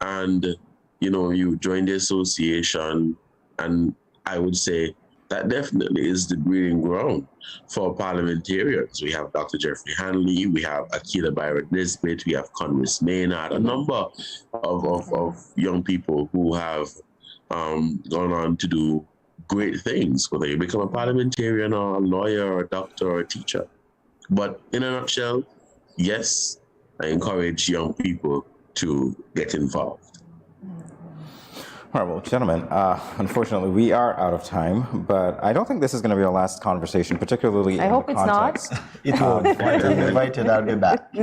and you join the association, and I would say that definitely is the breeding ground for parliamentarians. We have Dr. Jeffrey Hanley, we have Akila Byron Nisbet, we have Congress Maynard, a number of young people who have gone on to do great things, whether you become a parliamentarian or a lawyer or a doctor or a teacher. But in a nutshell, yes, I encourage young people to get involved. All right, well, gentlemen, unfortunately, we are out of time, but I don't think this is going to be our last conversation, particularly I hope it's not. It won't. Once I'm invited, I'll be back.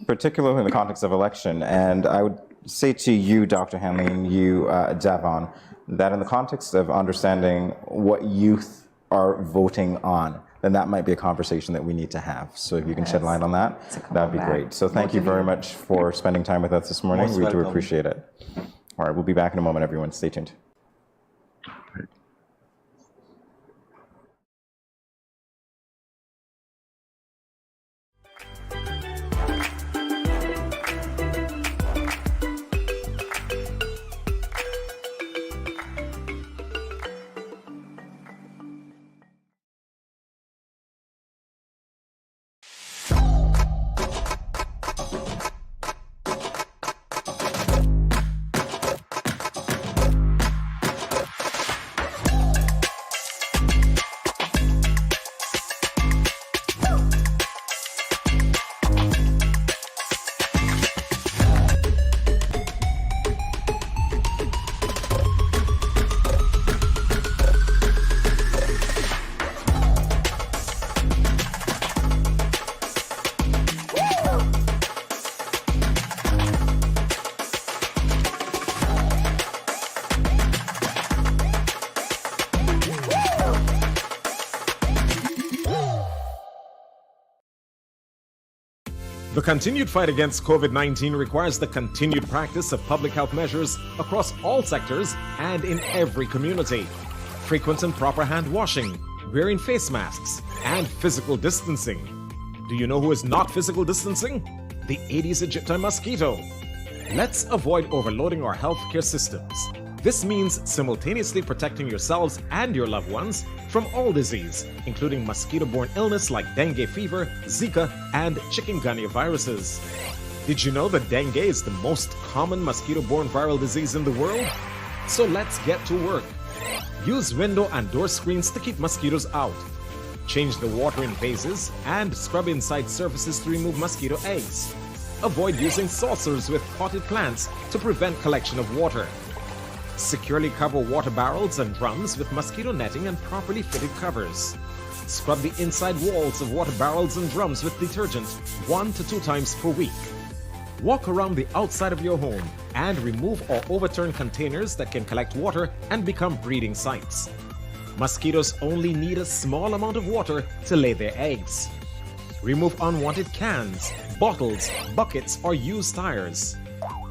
Particularly in the context of election. And I would say to you, Dr. Hanley, and you, Davon, that in the context of understanding what youth are voting on, then that might be a conversation that we need to have. So if you can shed light on that, that'd be great. So thank you very much for spending time with us this morning. We do appreciate it. All right, we'll be back in a moment, everyone. Stay tuned. The continued fight against COVID-19 requires the continued practice of public health measures across all sectors and in every community. Frequent and proper hand washing, wearing face masks, and physical distancing. Do you know who is not physical distancing? The Aedes aegypti mosquito. Let's avoid overloading our healthcare systems. This means simultaneously protecting yourselves and your loved ones from all disease, including mosquito-borne illness like dengue fever, Zika, and chikungunya viruses. Did you know that dengue is the most common mosquito-borne viral disease in the world? So let's get to work. Use window and door screens to keep mosquitoes out. Change the water in vases and scrub inside surfaces to remove mosquito eggs. Avoid using saucers with potted plants to prevent collection of water. Securely cover water barrels and drums with mosquito netting and properly fitted covers. Scrub the inside walls of water barrels and drums with detergent 1 to 2 times per week. Walk around the outside of your home and remove or overturn containers that can collect water and become breeding sites. Mosquitoes only need a small amount of water to lay their eggs. Remove unwanted cans, bottles, buckets, or used tires.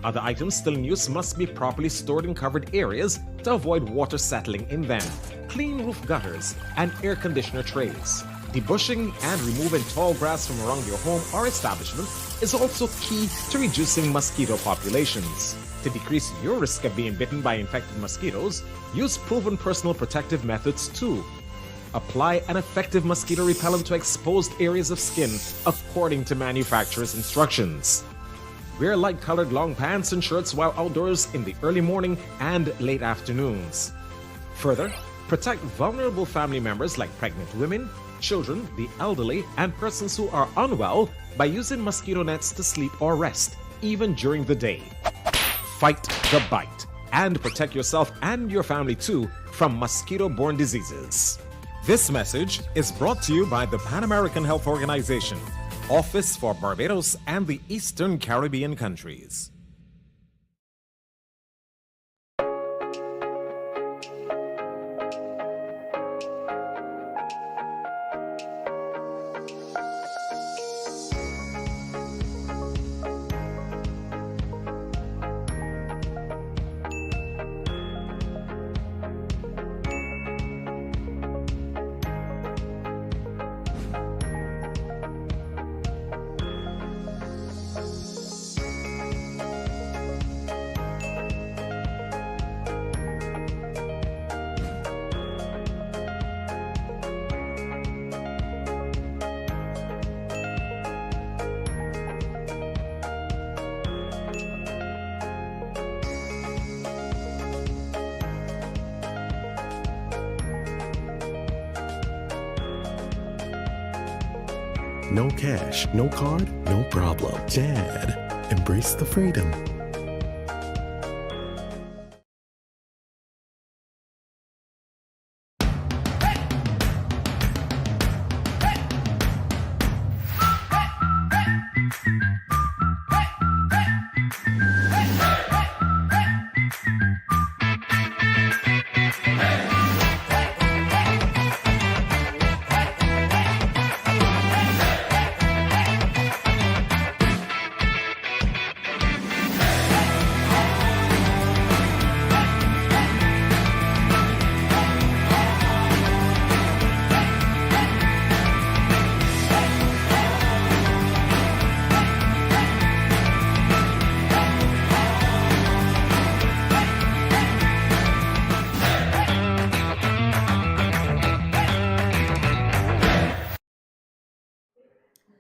Other items still in use must be properly stored in covered areas to avoid water settling in them. Clean roof gutters and air conditioner trays. Debushing and removing tall grass from around your home or establishment is also key to reducing mosquito populations. To decrease your risk of being bitten by infected mosquitoes, use proven personal protective methods too. Apply an effective mosquito repellent to exposed areas of skin according to manufacturer's instructions. Wear light-colored long pants and shirts while outdoors in the early morning and late afternoons. Further, protect vulnerable family members like pregnant women, children, the elderly, and persons who are unwell by using mosquito nets to sleep or rest, even during the day. Fight the bite and protect yourself and your family too from mosquito-borne diseases. This message is brought to you by the Pan American Health Organization, Office for Barbados and the Eastern Caribbean countries. No cash, no card, no problem. Dad, embrace the freedom.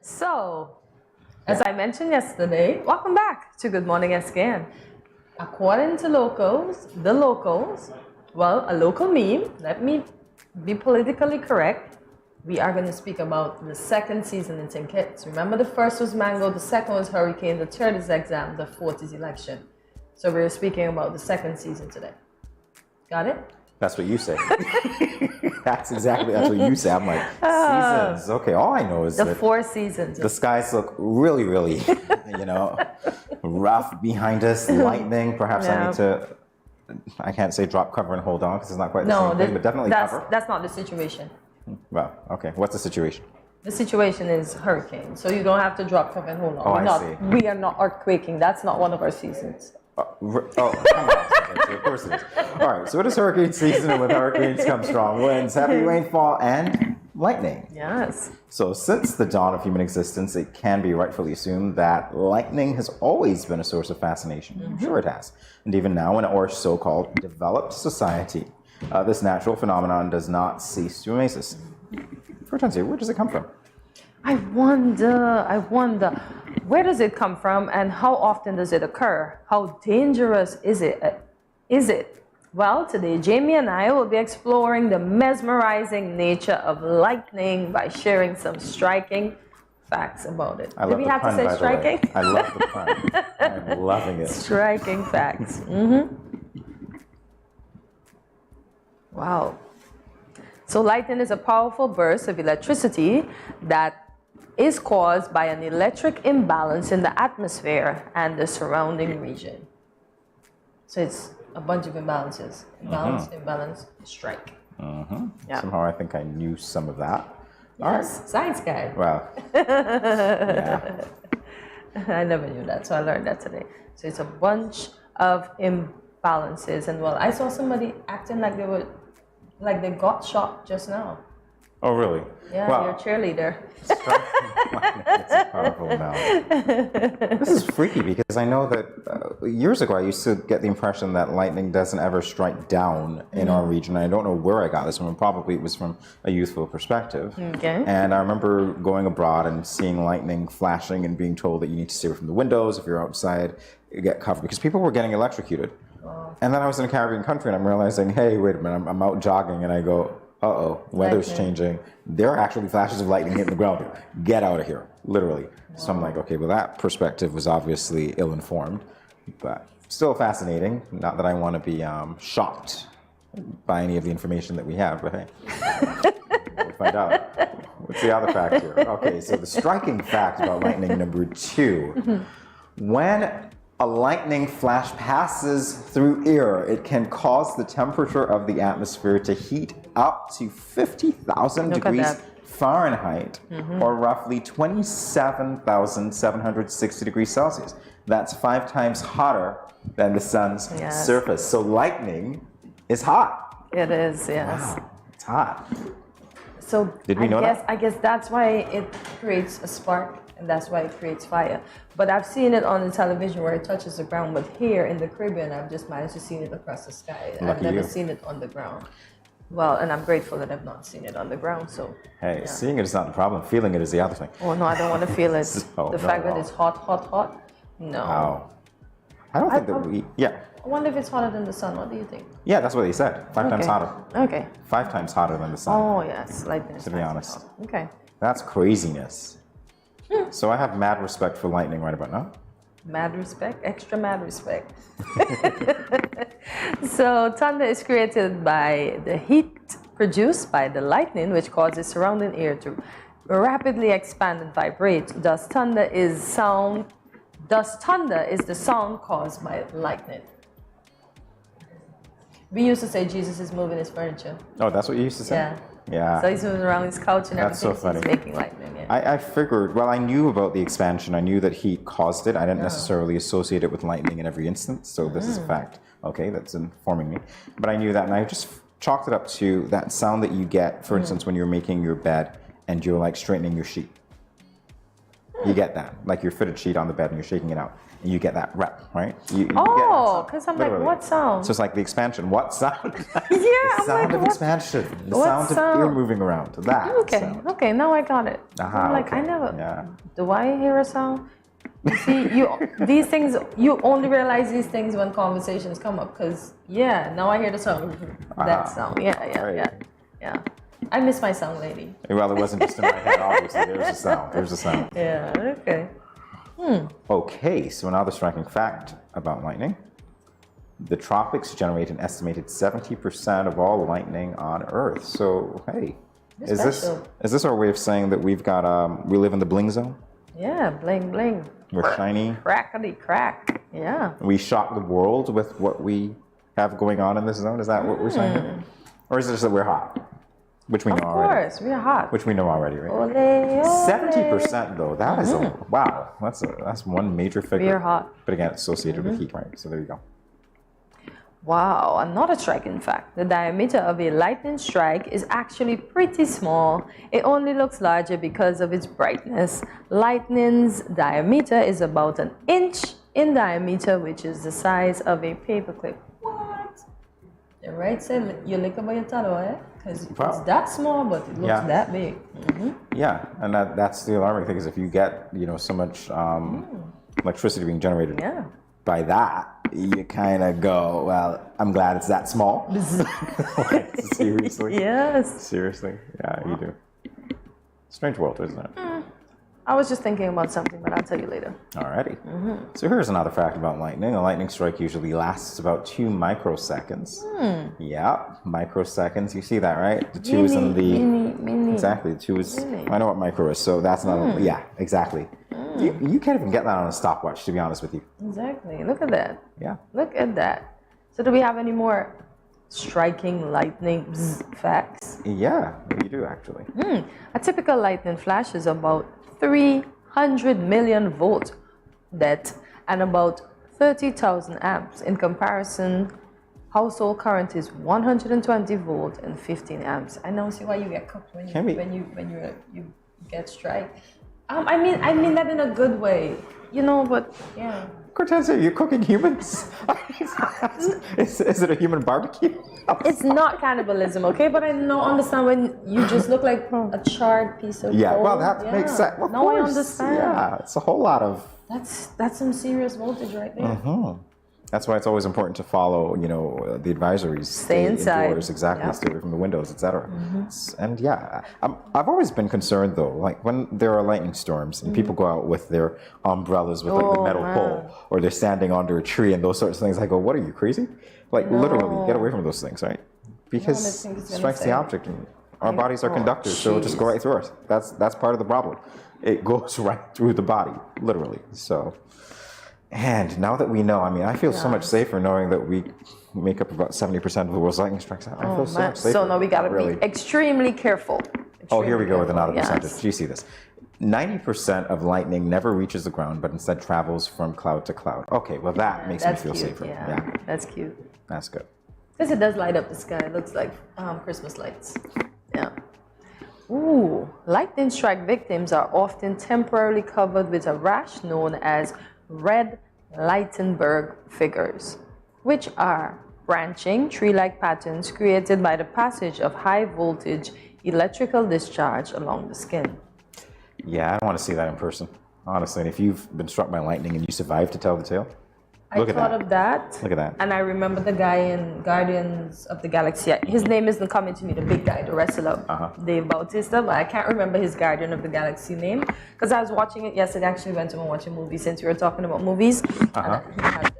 So, as I mentioned yesterday, welcome back to Good Morning SKN. According to the locals, well, a local meme, let me be politically correct, we are going to speak about the second season in St. Kitts. Remember, the first was Mango, the second was Hurricane, the third is Exam, the fourth is Election. So we're speaking about the second season today. Got it? That's what you say. That's what you say. I'm like, seasons. Okay, all I know is the that 4 seasons. the skies look really, really, rough behind us, lightning. Perhaps I can't say drop cover and hold on because it's not quite the same thing, but definitely cover. That's not the situation. Well, okay. What's the situation? The situation is hurricane, so you don't have to drop cover and hold on. Oh, We are not earthquaking. That's not one of our seasons. Come on. Okay, of course it is. All right, so it is hurricane season, and with hurricanes come strong winds, heavy rainfall, and lightning. Yes. So since the dawn of human existence, it can be rightfully assumed that lightning has always been a source of fascination. I'm sure it has. And even now in our so-called developed society, this natural phenomenon does not cease to amaze us. Hortensia, where does it come from? I wonder, where does it come from and how often does it occur? How dangerous is it? Well, today Jamie and I will be exploring the mesmerizing nature of lightning by sharing some striking facts about it. I love Did we the have pun, to say by the striking? way. I love the pun. I'm loving it. Striking facts. Wow. So lightning is a powerful burst of electricity that is caused by an electric imbalance in the atmosphere and the surrounding region. So it's a bunch of imbalances. Imbalance, strike. Yeah. Somehow I think I knew some of that. Yes, science guy. Wow. Yeah. I never knew that, so I learned that today. So it's a bunch of imbalances. And well, I saw somebody acting like they got shot just now. Oh, really? Yeah, wow. You're a cheerleader. It's a powerful amount. This is freaky because I know that years ago I used to get the impression that lightning doesn't ever strike down in our region. I don't know where I got this from. Probably it was from a youthful perspective. Okay. And I remember going abroad and seeing lightning flashing and being told that you need to stay away from the windows. If you're outside, you get covered because people were getting electrocuted. And then I was in a Caribbean country and I'm realizing, hey, wait a minute, I'm out jogging and I go, uh-oh, weather's changing. There are actually flashes of lightning hitting the ground. Get out of here, literally. So I'm like, okay, well, that perspective was obviously ill-informed, but still fascinating. Not that I want to be shocked by any of the information that we have, but hey, we'll find out. What's the other fact here? Okay, so the striking fact about lightning number 2. When a lightning flash passes through air, it can cause the temperature of the atmosphere to heat up to 50,000 degrees Fahrenheit, or roughly 27,760 degrees Celsius. That's 5 times hotter than the sun's surface. So lightning is hot. It is, yes. Wow, it's hot. So Did we know that? I guess that's why it creates a spark, and that's why it creates fire. But I've seen it on the television where it touches the ground, but here in the Caribbean, I've just managed to see it across the sky. I've never seen it on the ground. Well, and I'm grateful that I've not seen it on the ground, so. Hey, seeing it is not the problem. Feeling it is the other thing. Oh, no, I don't want to feel it. The fact that it's hot, no. Wow. I don't think that we, I wonder if it's hotter than the sun. What do you think? Yeah, that's what they said. 5 times hotter. Okay. 5 times hotter than the sun. Oh, yes. Lightning. To be honest. Okay. That's craziness. So I have mad respect for lightning right about now. Mad respect, extra mad respect. So thunder is created by the heat produced by the lightning, which causes surrounding air to rapidly expand and vibrate. Thus, thunder is the sound caused by lightning. We used to say Jesus is moving his furniture. Oh, that's what you used to say? Yeah. So he's moving around his couch and That's everything. so funny. He's making lightning. I figured, well, I knew about the expansion. I knew that heat caused it. I didn't necessarily associate it with lightning in every instance. So this is a fact. Okay, that's informing me. But I knew that, and I just chalked it up to that sound that you get, for instance, when you're making your bed and you're like straightening your sheet. You get that, like your fitted sheet on the bed and you're shaking it out. And you get that rep, right? You Because I'm literally. like, what sound? So it's like the expansion. What sound? The sound of expansion. The sound of air moving around. That sound. Okay, now I got it. I'm like, I never. Do I hear a sound? You see, these things, you only realize these things when conversations come up. Because now I hear the sound. That sound. Yeah. I miss my sound lady. Well, it wasn't just in my head. Obviously, there's a sound. There's a sound. Yeah. Okay. Okay, so another striking fact about lightning. The tropics generate an estimated 70% of all lightning on Earth. So, hey, is this our way of saying that we live in the bling zone? Yeah, bling bling. We're shiny. Crackety crack. Yeah. We shock the world with what we have going on in this zone. Is that what we're saying? Or is it just that we're hot? Which we know already. Of course, we're hot. Which we know already, right? Ole, ole. 70% though, that is wow. That's one major figure. We're hot. But again, associated with heat, right? So there you go. Wow, another striking fact. The diameter of a lightning strike is actually pretty small. It only looks larger because of its brightness. Lightning's diameter is about 1 inch in diameter, which is the size of a paperclip. What? The right side, you look about your talo, eh? Because it's that small, but it looks that big. Yeah, and that's the alarming thing is if you get so much electricity being generated by that, you kind of go, well, I'm glad it's that small. Like, seriously? Yes. Seriously? Yeah, you do. Strange world, isn't it? I was just thinking about something, but I'll tell you later. Alrighty. So here's another fact about lightning. A lightning strike usually lasts about 2 microseconds. Yeah, microseconds. You see that, right? The 2 is in the... Mini. Exactly. The 2 is... I know what micro is, so that's not... Yeah, exactly. You can't even get that on a stopwatch, to be honest with you. Exactly. Look at that. Yeah. Look at that. So do we have any more striking lightning facts? Yeah, you do actually. A typical lightning flash is about 300 million volts and about 30,000 amps. In comparison, household current is 120 volt and 15 amps. I now see why you get cooked when you get strike. I mean that in a good way, but yeah. Cortezia, you're cooking humans? Is it a human barbecue? It's not cannibalism, okay? But I don't understand when you just look like a charred piece of coal. Well, that makes sense. Of now course. I understand. Yeah, it's a whole lot of... That's some serious voltage right there. That's why it's always important to follow, the advisories. Stay inside. Indoors, exactly. Yep. Stay away from the windows, etc. And yeah, I've always been concerned though, like when there are lightning storms and people go out with their umbrellas with like the metal pole, or they're standing under a tree and those sorts of things. I go, what are you, crazy? Like literally, get away from those things, right? Because it strikes the object, and our bodies are conductors, so it'll just go right through us. That's part of the problem. It goes right through the body, literally. So. And now that we know, I feel so much safer knowing that we make up about 70% of the world's lightning strikes. I feel so much safer. So now we got to be extremely careful. Here we go with another percentage. Do you see this? 90% of lightning never reaches the ground, but instead travels from cloud to cloud. Okay, well that makes me feel safer. Yeah, that's cute. That's good. Because it does light up the sky. It looks like Christmas lights. Yeah. Ooh, lightning strike victims are often temporarily covered with a rash known as red Lichtenberg figures, which are branching tree-like patterns created by the passage of high-voltage electrical discharge along the skin. Yeah, I don't want to see that in person, honestly. And if you've been struck by lightning and you survived to tell the tale, I thought of that. Look at that. And I remember the guy in Guardians of the Galaxy. His name isn't coming to me, the big guy, the wrestler, Dave Bautista, but I can't remember his Guardian of the Galaxy name. Because I was watching it yesterday. I actually went to watch a movie since we were talking about movies. And he had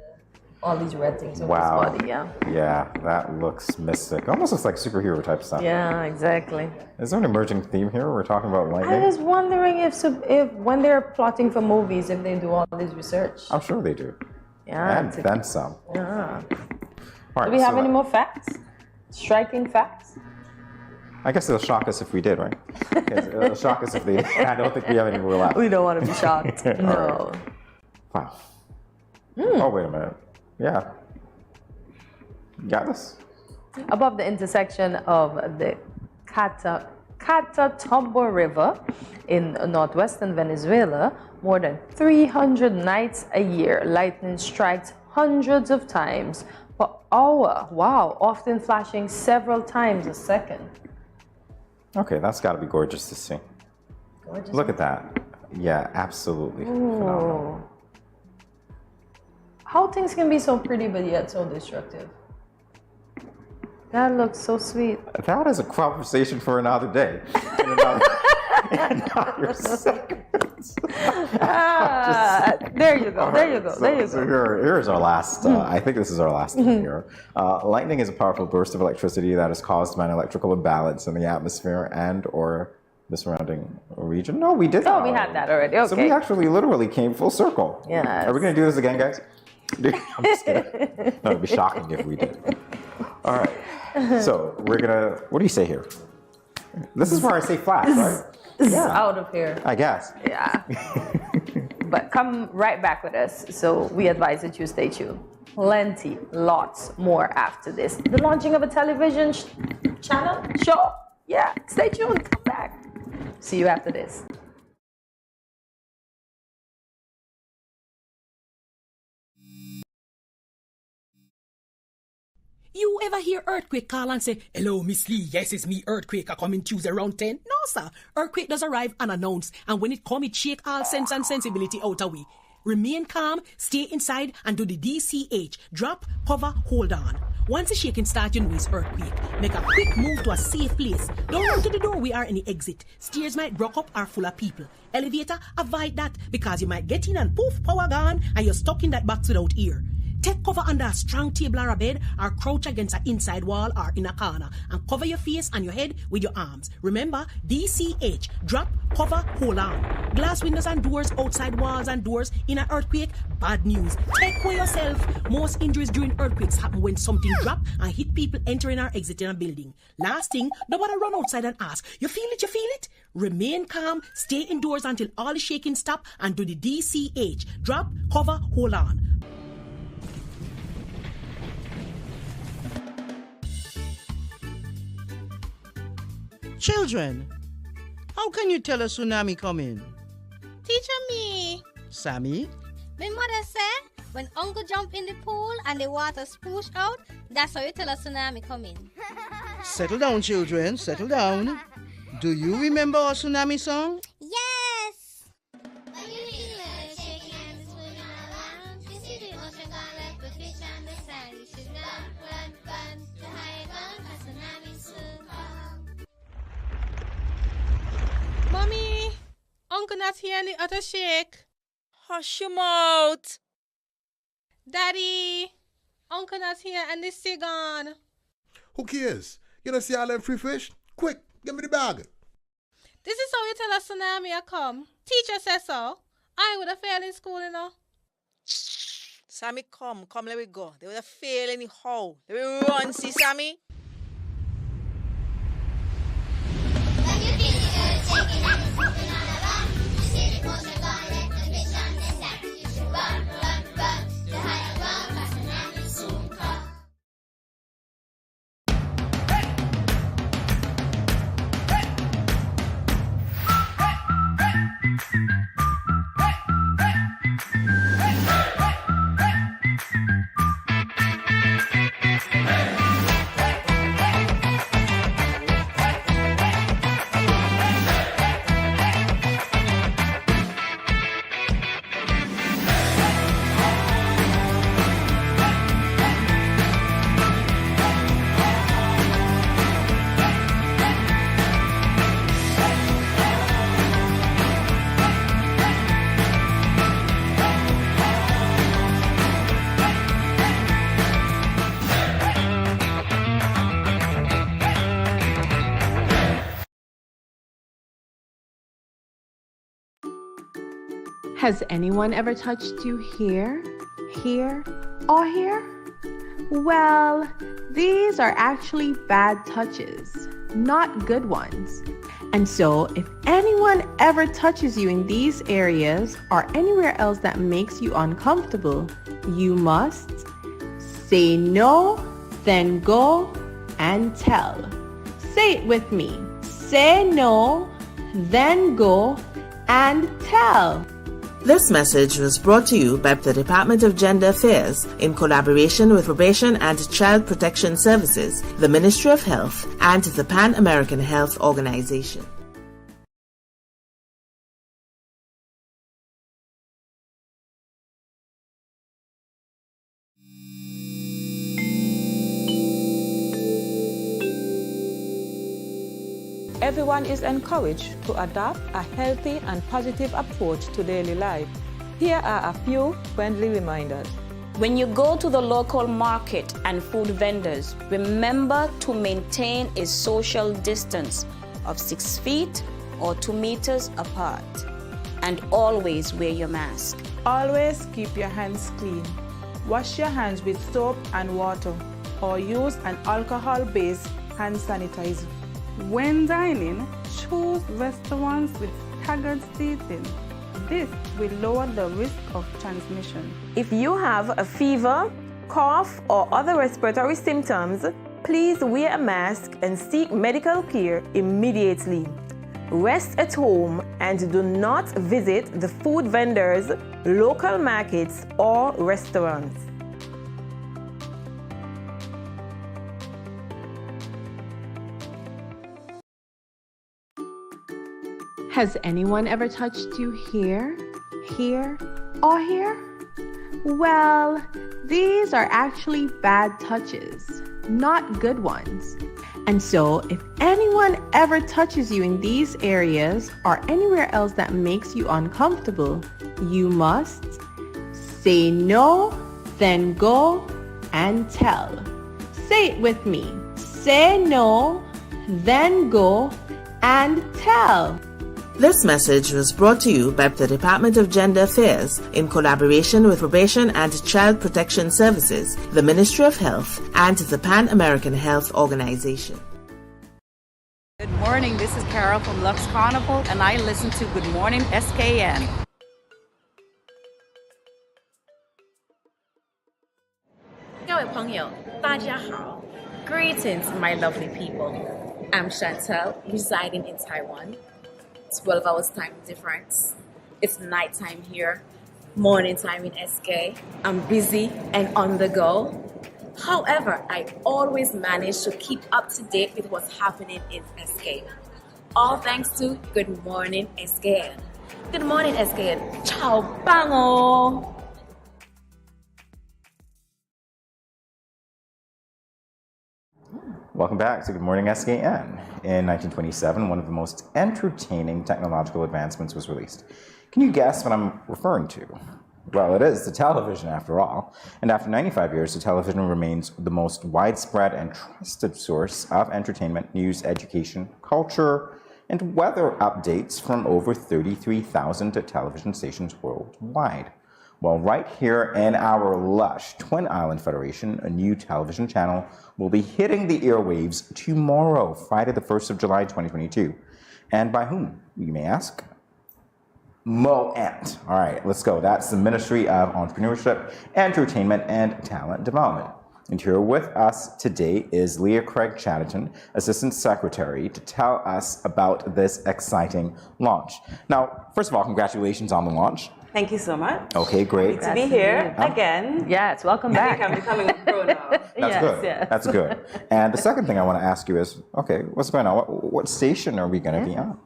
all these red things on his body, Yeah, that looks mystic. Almost looks like superhero type stuff. Yeah, exactly. Is there an emerging theme here? We're talking about lightning? I was wondering if when they're plotting for movies, if they do all this research. I'm sure they do. Yeah. And then some. Yeah. Right, do we have any more facts? Striking facts? I guess it'll shock us if we did, right? It'll shock us if they did. I don't think we have any more left. We don't want to be shocked. No. Right. Wow. Oh, wait a minute. Yeah. You got this? Above the intersection of the Catatumbo River in northwestern Venezuela, more than 300 nights a year, lightning strikes hundreds of times per hour. Wow, often flashing several times a second. Okay, that's got to be gorgeous to see. Gorgeous. Look at that. Yeah, absolutely. Ooh. How things can be so pretty but yet so destructive. That looks so sweet. That is a conversation for another day. Another segment. There you go. There you go. There you go. So here's our last. I think this is our last one here. Lightning is a powerful burst of electricity that is caused by an electrical imbalance in the atmosphere and/or the surrounding region. No, we did that. Oh, we had that already. Okay. So we actually literally came full circle. Yeah. Are we going to do this again, guys? I'm just kidding. No, it'd be shocking if we did. All right. So we're gonna. What do you say here? This is where I say flash, right? Yeah. Out of here. I guess. Yeah. But come right back with us. So we advise that you stay tuned. Plenty, lots more after this. The launching of a television channel show. Yeah. Stay tuned. Come back. See you after this. You ever hear earthquake call and say, "Hello, Miss Lee, yes, it's me, earthquake, I coming Tuesday around 10? No, sir. Earthquake does arrive unannounced, and when it come, it shake all sense and sensibility out of we. Remain calm, stay inside, and do the DCH. Drop, cover, hold on. Once the shaking starts, you know it's earthquake. Make a quick move to a safe place. Don't run to the door, we are in the exit. Stairs might block up or full of people. Elevator, avoid that, because you might get in and poof, power gone, and you're stuck in that box without ear. Take cover under a strong table or a bed, or crouch against an inside wall or in a corner, and cover your face and your head with your arms. Remember, DCH, drop, cover, hold on. Glass windows and doors, outside walls and doors in an earthquake, bad news. Take care yourself. Most injuries during earthquakes happen when something drop and hit people entering or exiting a building. Last thing, nobody run outside and ask, you feel it, you feel it? Remain calm, stay indoors until all the shaking stop, and do the DCH, drop, cover, hold on. Children, how can you tell a tsunami coming? Teacher me. Sammy? My mother said, when uncle jump in the pool and the water spoosh out, that's how you tell a tsunami coming. Settle down, children, settle down. Do you remember our tsunami song? Yes! Uncle not here and the other shake. Hush your mouth. Daddy, Uncle not here and the sea gone. Who cares? You don't see all them free fish? Quick, give me the bag. This is how you tell us tsunami a come. Teacher says so. I would have failed in school, you know. Sammy, come, let me go. They would have failed anyhow. Let me run, see Sammy. Has anyone ever touched you here, here, or here? Well, these are actually bad touches, not good ones. And so, if anyone ever touches you in these areas or anywhere else that makes you uncomfortable, you must say no, then go and tell. Say it with me. Say no, then go and tell. This message was brought to you by the Department of Gender Affairs in collaboration with Probation and Child Protection Services, the Ministry of Health, and the Pan American Health Organization. Everyone is encouraged to adopt a healthy and positive approach to daily life. Here are a few friendly reminders. When you go to the local market and food vendors, remember to maintain a social distance of 6 feet or 2 meters apart. And always wear your mask. Always keep your hands clean. Wash your hands with soap and water or use an alcohol-based hand sanitizer. When dining, choose restaurants with staggered seating. This will lower the risk of transmission. If you have a fever, cough, or other respiratory symptoms, please wear a mask and seek medical care immediately. Rest at home and do not visit the food vendors, local markets, or restaurants. Has anyone ever touched you here, here, or here? Well, these are actually bad touches, not good ones. And so, if anyone ever touches you in these areas or anywhere else that makes you uncomfortable, you must say no, then go and tell. Say it with me. Say no, then go and tell. This message was brought to you by the Department of Gender Affairs in collaboration with Probation and Child Protection Services, the Ministry of Health, and the Pan American Health Organization. Good morning, this is Carol from Lux Carnival, and I listen to Good Morning SKN. Greetings, my lovely people. I'm Chantel, residing in Taiwan. 12 hours time difference. It's nighttime here, morning time in SK. I'm busy and on the go. However, I always manage to keep up to date with what's happening in SK. All thanks to Good Morning SKN. Good morning SKN. Ciao, bango! Welcome back to Good Morning SKN. In 1927, one of the most entertaining technological advancements was released. Can you guess what I'm referring to? Well, it is the television, after all. And after 95 years, the television remains the most widespread and trusted source of entertainment, news, education, culture, and weather updates from over 33,000 television stations worldwide. Well, right here in our lush Twin Island Federation, a new television channel will be hitting the airwaves tomorrow, Friday the 1st of July, 2022. And by whom, you may ask? MOANT. All right, let's go. That's the Ministry of Entrepreneurship, Entertainment, and Talent Development. And here with us today is Leah Craig Chatterton, Assistant Secretary, to tell us about this exciting launch. Now, first of all, congratulations on the launch. Thank you so much. Okay, great. Happy to be here again. Yes, welcome back. I think I'm becoming a pro now. That's good. Yes. That's good. And the second thing I want to ask you is, okay, what's going on? What station are we going to be on?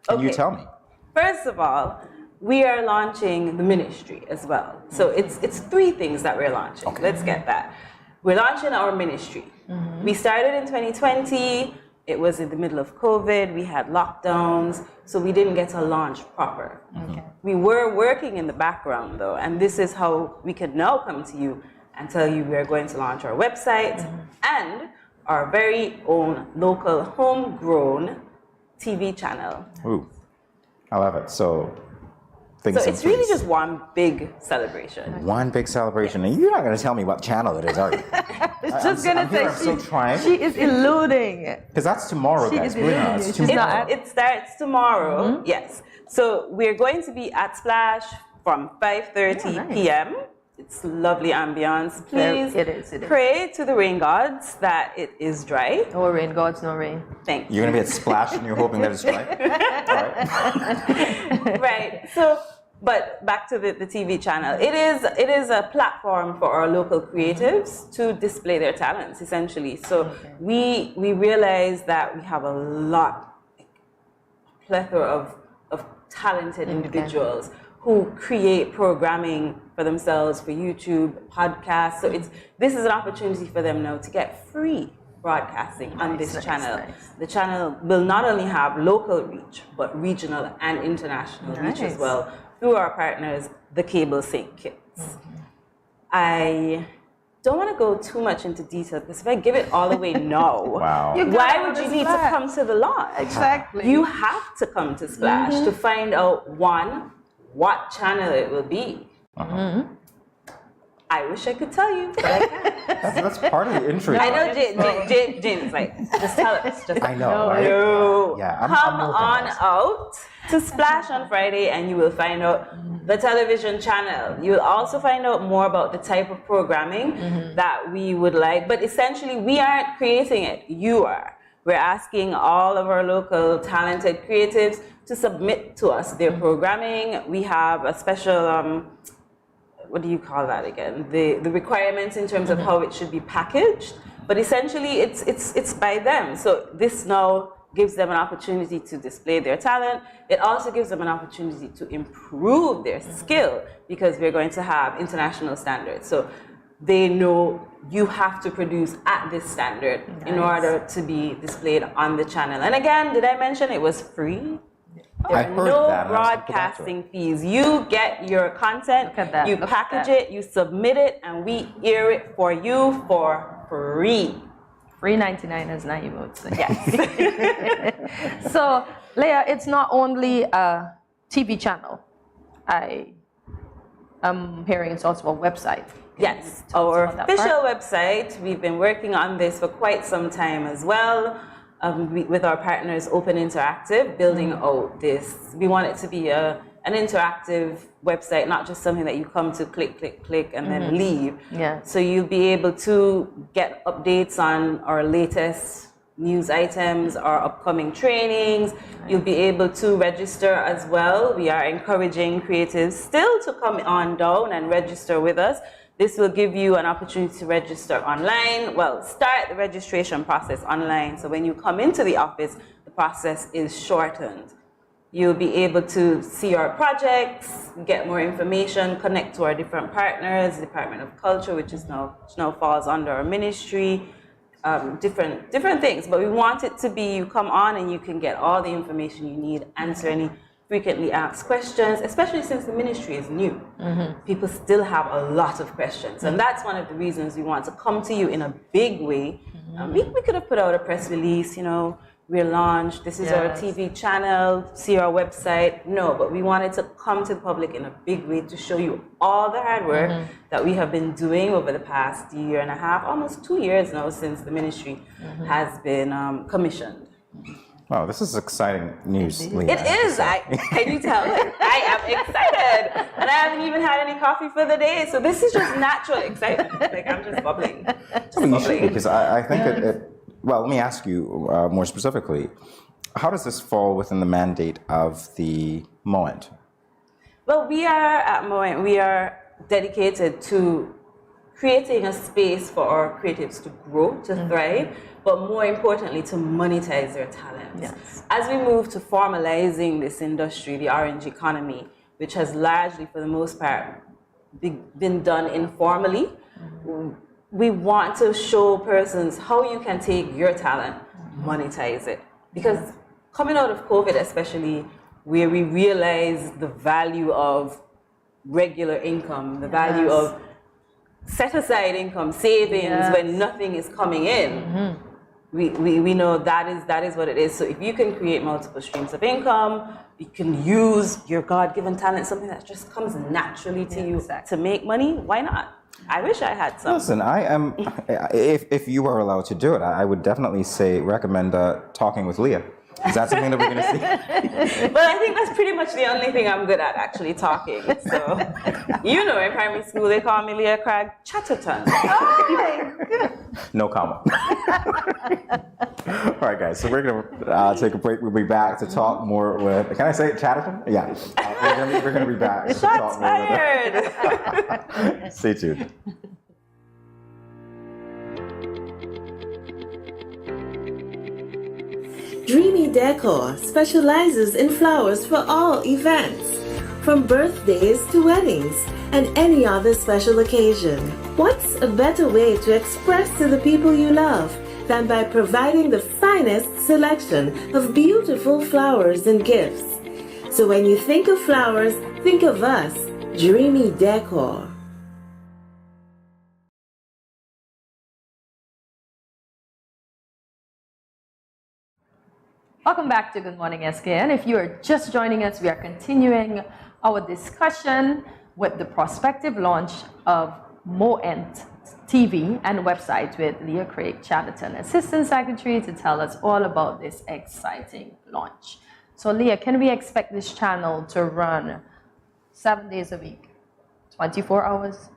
Can you tell me? First of all, we are launching the ministry as well. So it's three things that we're launching. Okay. Let's get that. We're launching our ministry. We started in 2020. It was in the middle of COVID. We had lockdowns, so we didn't get to launch proper. Okay. We were working in the background though, and this is how we can now come to you and tell you we are going to launch our website and our very own local homegrown TV channel. Ooh, I love it. So it's really just one big celebration. One big celebration. And you're not going to tell me what channel it is, are you? It's just going to say she is eluding. Because that's tomorrow, guys. She's not. It starts tomorrow, yes. So we're going to be at Splash from 5:30 p.m. It's lovely ambience. Please it is. Pray to the rain gods that it is dry. No rain gods, no rain. Thank you. You're going to be at Splash and you're hoping that it's dry? All right. Right. So, but back to the TV channel. It is a platform for our local creatives to display their talents, essentially. So we realize that we have a plethora of talented individuals who create programming for themselves, for YouTube, podcasts. So this is an opportunity for them now to get free broadcasting on this channel. The channel will not only have local reach, but regional and international reach as well through our partners, the cable St. Kitts. I don't want to go too much into detail because if I give it all away now, why would you need to come to the launch? Exactly. You have to come to Splash to find out, one, what channel it will be. I wish I could tell you, but I can't. That's part of the intrigue. I know James like, just tell us. I know, right? No. Yeah, Come on out to Splash on Friday and you will find out the television channel. You will also find out more about the type of programming that we would like. But essentially, we aren't creating it. You are. We're asking all of our local talented creatives to submit to us their programming. We have a special, what do you call that again? The requirements in terms of how it should be packaged. But essentially, it's by them. So this now gives them an opportunity to display their talent. It also gives them an opportunity to improve their skill because we're going to have international standards. So they know you have to produce at this standard in order to be displayed on the channel. And again, did I mention it was free? There are no broadcasting fees. You get your content, you package it, you submit it, and we air it for you for free. Free 99, as Naeem would say. Yes. So, Leah, it's not only a TV channel. I am hearing it's also a website. Yes, our official website. We've been working on this for quite some time as well. With our partners, Open Interactive, building out this. We want it to be an interactive website, not just something that you come to click, click, click, and then leave. Yeah. So you'll be able to get updates on our latest news items, our upcoming trainings. You'll be able to register as well. We are encouraging creatives still to come on down and register with us. This will give you an opportunity to register online. Well, start the registration process online. So when you come into the office, the process is shortened. You'll be able to see our projects, get more information, connect to our different partners, Department of Culture, which now falls under our ministry. different things. But we want it to be you come on and you can get all the information you need, answer any frequently asked questions, especially since the ministry is new. People still have a lot of questions. And that's one of the reasons we want to come to you in a big way. We could have put out a press release, you know, we're launched, this is our TV channel, see our website. No, but we wanted to come to the public in a big way to show you all the hard work that we have been doing over the past year and a half, almost 2 years now since the ministry has been commissioned. Wow, this is exciting news, Leah. It is. Can you tell? Like, I am excited. And I haven't even had any coffee for the day. So this is just natural excitement. Like, I'm just bubbling. Because I think well, let me ask you more specifically, how does this fall within the mandate of the Moment? Well, we are at Moment, we are dedicated to creating a space for our creatives to grow, to thrive, but more importantly, to monetize their talents. Yes. As we move to formalizing this industry, the orange economy, which has largely, for the most part, been done informally, we want to show persons how you can take your talent, monetize it. Because coming out of COVID, especially, where we realize the value of regular income, the value of set-aside income, savings when nothing is coming in, we know that is what it is. So if you can create multiple streams of income, you can use your God-given talent, something that just comes naturally to you to make money, why not? I wish I had some. Listen, I am, if you are allowed to do it, I would definitely recommend talking with Leah. Is that something that we're going to see? But I think that's pretty much the only thing I'm good at, actually, talking. So, you know, in primary school, they call me Leah Craig Chatterton. No comment. All right, guys, so we're going to take a break. We'll be back to talk more with, can I say it, Chatterton? Yeah. We're going to be back to talk more with Stay tuned. Dreamy Decor specializes in flowers for all events, from birthdays to weddings and any other special occasion. What's a better way to express to the people you love than by providing the finest selection of beautiful flowers and gifts? So when you think of flowers, think of us, Dreamy Decor. Welcome back to Good Morning SKN. If you are just joining us, we are continuing our discussion with the prospective launch of Moment TV and website with Leah Craig Chatterton, Assistant Secretary, to tell us all about this exciting launch. So Leah, can we expect this channel to run 7 days a week, 24 hours?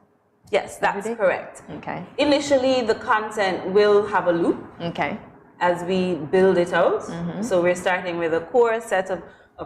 Yes, that's correct. Okay. Initially, the content will have a loop. Okay. As we build it out. So we're starting with a core set of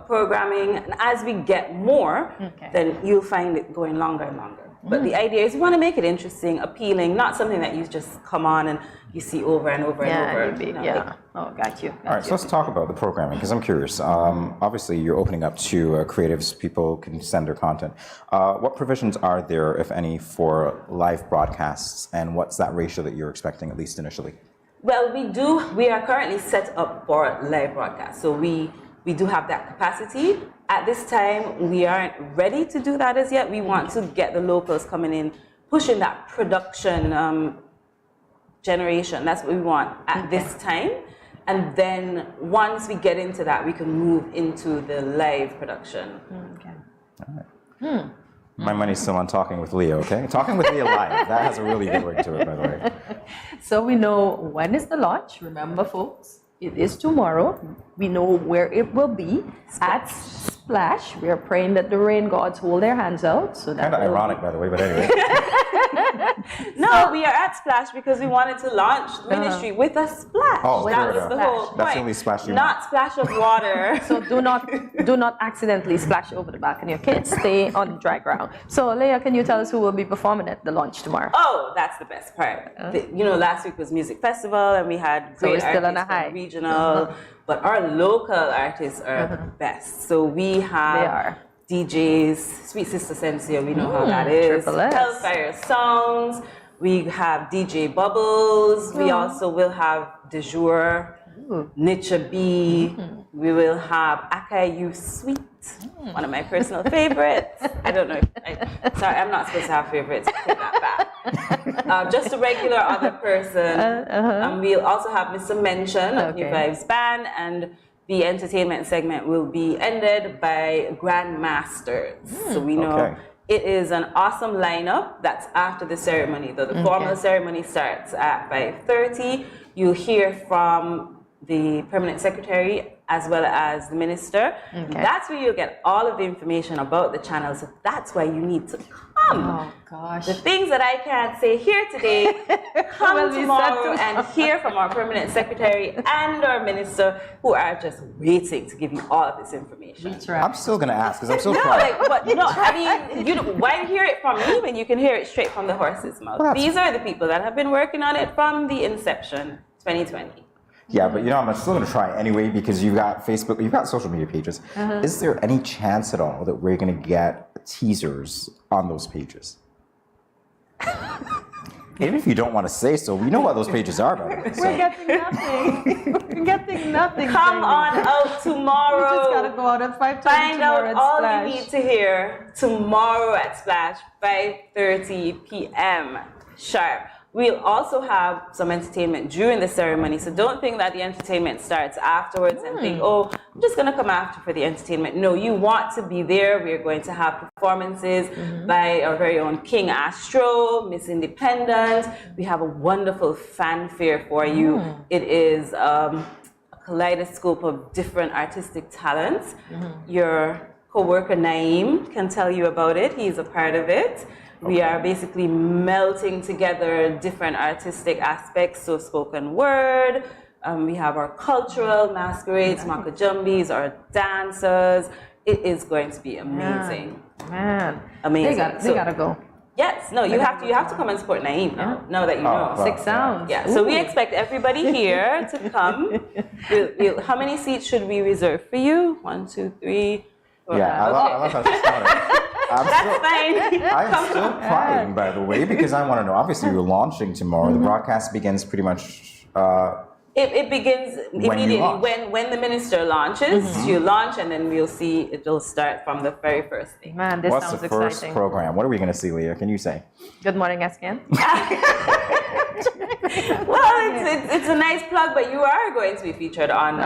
programming, and as we get more, then you'll find it going longer and longer. But the idea is we want to make it interesting, appealing, not something that you just come on and you see over and over and over. Oh, got you. All right, so let's talk about the programming, because I'm curious. Obviously, you're opening up to creatives, people can send their content. What provisions are there, if any, for live broadcasts, and what's that ratio that you're expecting, at least initially? Well, we are currently set up for live broadcast. So we do have that capacity. At this time, we aren't ready to do that as yet. We want to get the locals coming in, pushing that production generation. That's what we want at this time. And then once we get into that, we can move into the live production. All right. My money's still on Talking with Leah, okay? Talking with Leah live. That has a really good ring to it, by the way. So we know when is the launch. Remember, folks, it is tomorrow. We know where it will be at Splash. We are praying that the rain gods hold their hands out. So that kind of ironic, by the way, but anyway. No, we are at Splash because we wanted to launch ministry with a splash. Oh, that was the whole point. That's the only splash you Not splash of water. So do not accidentally splash over the back of your kids. Stay on dry ground. So Leah, can you tell us who will be performing at the launch tomorrow? Oh, that's the best part. Last week was music festival and we had great artists from regional, but our local artists are the best. So we have DJs, Sweet Sister Sensia, we know how that is. Triple S. Hellfire Sounds. We have DJ Bubbles. We also will have De Jour, Nicha B. We will have Akayu Sweet, one of my personal favorites. I don't know. Sorry, I'm not supposed to have favorites. Take that back. Just a regular other person. And we'll also have Mr. Mention of New Vibes Band, and the entertainment segment will be ended by Grandmasters. So we know it is an awesome lineup. That's after the ceremony, though the formal ceremony starts at 5:30. You'll hear from the permanent secretary as well as the minister. That's where you'll get all of the information about the channel. So that's why you need to come. Oh gosh. The things that I can't say here today, come tomorrow and hear from our permanent secretary and our minister, who are just waiting to give you all of this information. I'm still going to ask because I'm so No, proud. I mean, why hear it from me when you can hear it straight from the horse's mouth? These are the people that have been working on it from the inception, 2020. Yeah, but I'm still going to try anyway because you've got Facebook, you've got social media pages. Is there any chance at all that we're going to get teasers on those pages? Even if you don't want to say so, we know what those pages are, by the way. We're getting nothing. We're getting nothing. Come on out tomorrow. We just gotta go out at 5:30 Find out at all Splash. you need to hear tomorrow at Splash, 5:30 p.m. sharp. We'll also have some entertainment during the ceremony, so don't think that the entertainment starts afterwards and think, oh, I'm just going to come after for the entertainment. No, you want to be there. We're going to have performances by our very own King Astro, Miss Independent. We have a wonderful fanfare for you. It is a kaleidoscope of different artistic talents. Your co-worker Naeem can tell you about it. He's a part of it. We are basically melting together different artistic aspects, so spoken word. We have our cultural masquerades, makajumbis, our dancers. It is going to be amazing. Man. Amazing. They gotta go. Yes, no, you have to come and support Naeem now that you know. Wow. 6 sounds. Yeah, so we expect everybody here to come. How many seats should we reserve for you? 1, 2, 3, 4. Yeah, I love how she started. That's fine. I'm still crying, by the way, because I want to know. Obviously, we're launching tomorrow. The broadcast begins pretty much. It begins immediately when the minister launches. You launch, and then we'll see it'll start from the very first thing. Man, this What's sounds the first exciting. program? What are we going to see, Leah? Can you say? Good morning, SKN. Well, it's a nice plug, but you are going to be featured on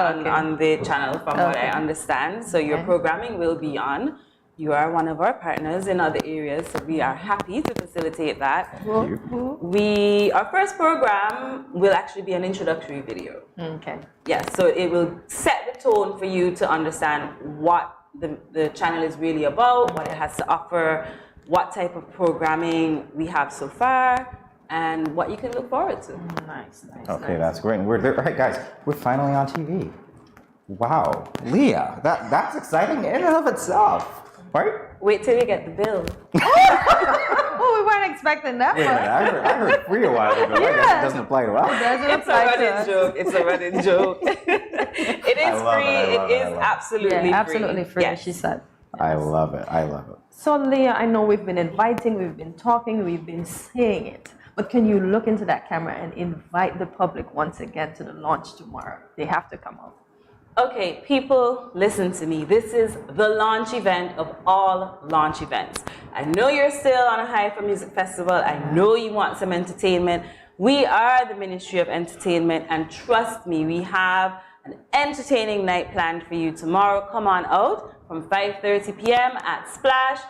the channel, from what I understand. So your programming will be on. You are one of our partners in other areas, so we are happy to facilitate that. Our first program will actually be an introductory video. Okay. Yes, so it will set the tone for you to understand what the channel is really about, what it has to offer, what type of programming we have so far, and what you can look forward to. Nice. Okay, that's great. And we're there. All right, guys, we're finally on TV. Wow, Leah, that's exciting in and of itself. Right? Wait till we get the bill. Oh, we weren't expecting that. Wait a minute, I heard free a while ago. I guess it doesn't apply to us. It's a running joke. It's a running joke. It is free. It is absolutely free. Absolutely free, Yes. she said. I love it. I love it. So, Leah, I know we've been inviting, we've been talking, we've been saying it. But can you look into that camera and invite the public once again to the launch tomorrow? They have to come out. Okay, people, listen to me. This is the launch event of all launch events. I know you're still on a high for music festival. I know you want some entertainment. We are the Ministry of Entertainment, and trust me, we have an entertaining night planned for you tomorrow. Come on out from 5:30 p.m. at Splash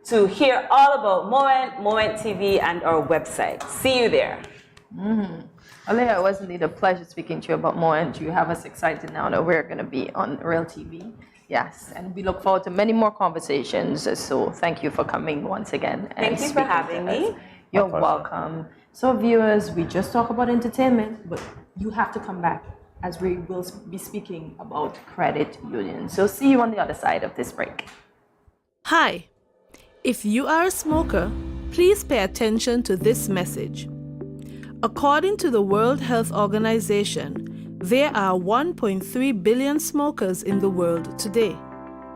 to hear all about Moment TV, and our website. See you there. Leah, it was indeed a pleasure speaking to you about more, and you have us excited now that we're going to be on Real TV. Yes, and we look forward to many more conversations. So thank you for coming once again. Thank you for having me. You're welcome. So viewers, we just talk about entertainment, but you have to come back as we will be speaking about credit unions. So see you on the other side of this break. Hi. If you are a smoker, please pay attention to this message. According to the World Health Organization, there are 1.3 billion smokers in the world today,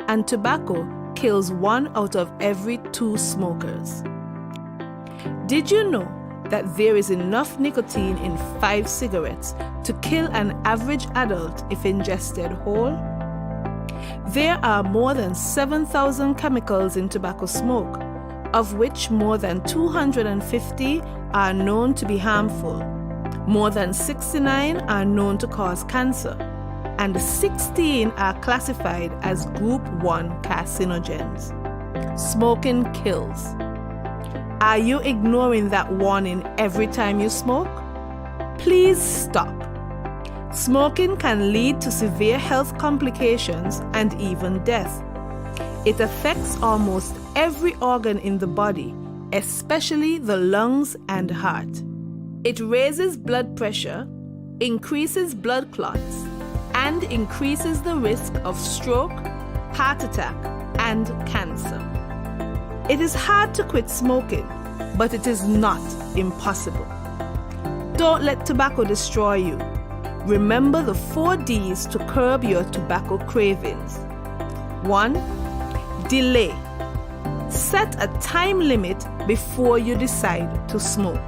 and tobacco kills 1 out of every 2 smokers. Did you know that there is enough nicotine in 5 cigarettes to kill an average adult if ingested whole? There are more than 7,000 chemicals in tobacco smoke, of which more than 250 are known to be harmful. More than 69 are known to cause cancer, and 16 are classified as Group 1 carcinogens. Smoking kills. Are you ignoring that warning every time you smoke? Please stop. Smoking can lead to severe health complications and even death. It affects almost every organ in the body, especially the lungs and heart. It raises blood pressure, increases blood clots, and increases the risk of stroke, heart attack, and cancer. It is hard to quit smoking, but it is not impossible. Don't let tobacco destroy you. Remember the 4 Ds to curb your tobacco cravings. 1. Delay. Set a time limit before you decide to smoke.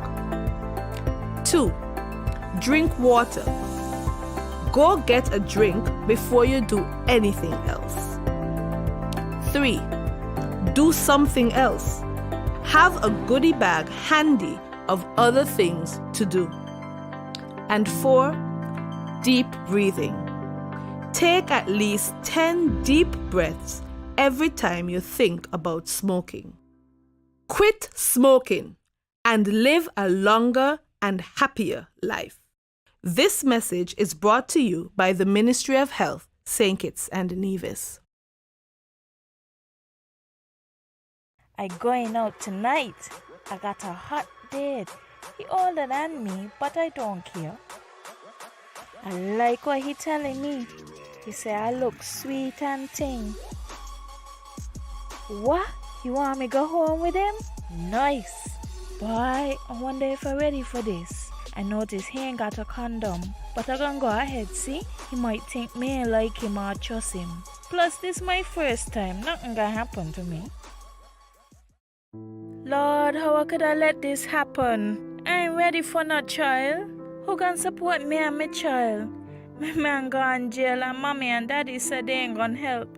2. Drink water. Go get a drink before you do anything else. 3. Do something else. Have a goodie bag handy of other things to do. And 4. Deep breathing. Take at least 10 deep breaths every time you think about smoking. Quit smoking and live a longer and happier life. This message is brought to you by the Ministry of Health, St. Kitts and Nevis. I going out tonight. I got a hot date. He older than me, but I don't care. I like what he telling me. He say I look sweet and ting. What? You want me go home with him? Nice. Boy, I wonder if I'm ready for this. I notice he ain't got a condom, but I gonna go ahead, see? He might think me ain't like him or trust him. Plus, this my first time. Nothing gonna happen to me. Lord, how could I let this happen? I ain't ready for no child. Who gonna support me and my child? My man gone jail and mommy and daddy said they ain't gonna help.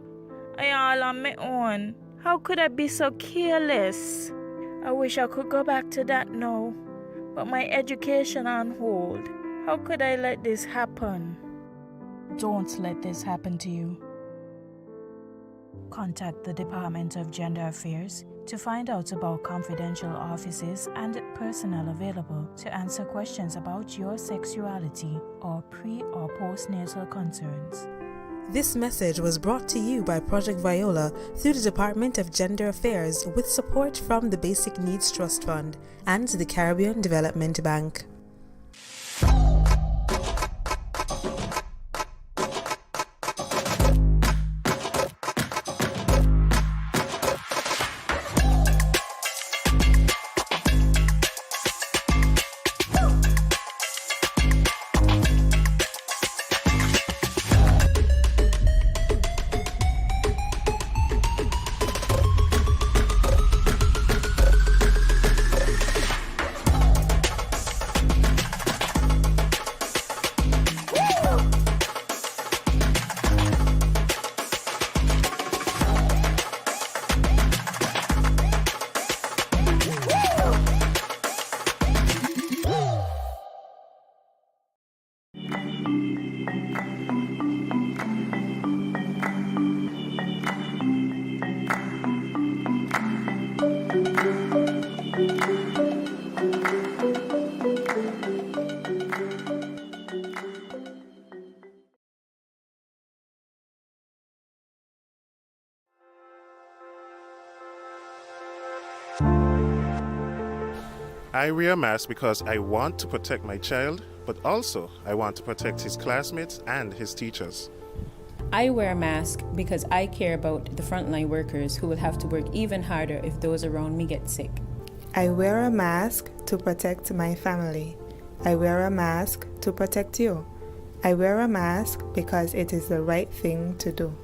I all on my own. How could I be so careless? I wish I could go back to that now. But my education on hold. How could I let this happen? Don't let this happen to you. Contact the Department of Gender Affairs to find out about confidential offices and personnel available to answer questions about your sexuality or pre- or postnatal concerns. This message was brought to you by Project Viola through the Department of Gender Affairs with support from the Basic Needs Trust Fund and the Caribbean Development Bank. I wear a mask because I want to protect my child, but also I want to protect his classmates and his teachers. I wear a mask because I care about the frontline workers who will have to work even harder if those around me get sick. I wear a mask to protect my family. I wear a mask to protect you. I wear a mask because it is the right thing to do.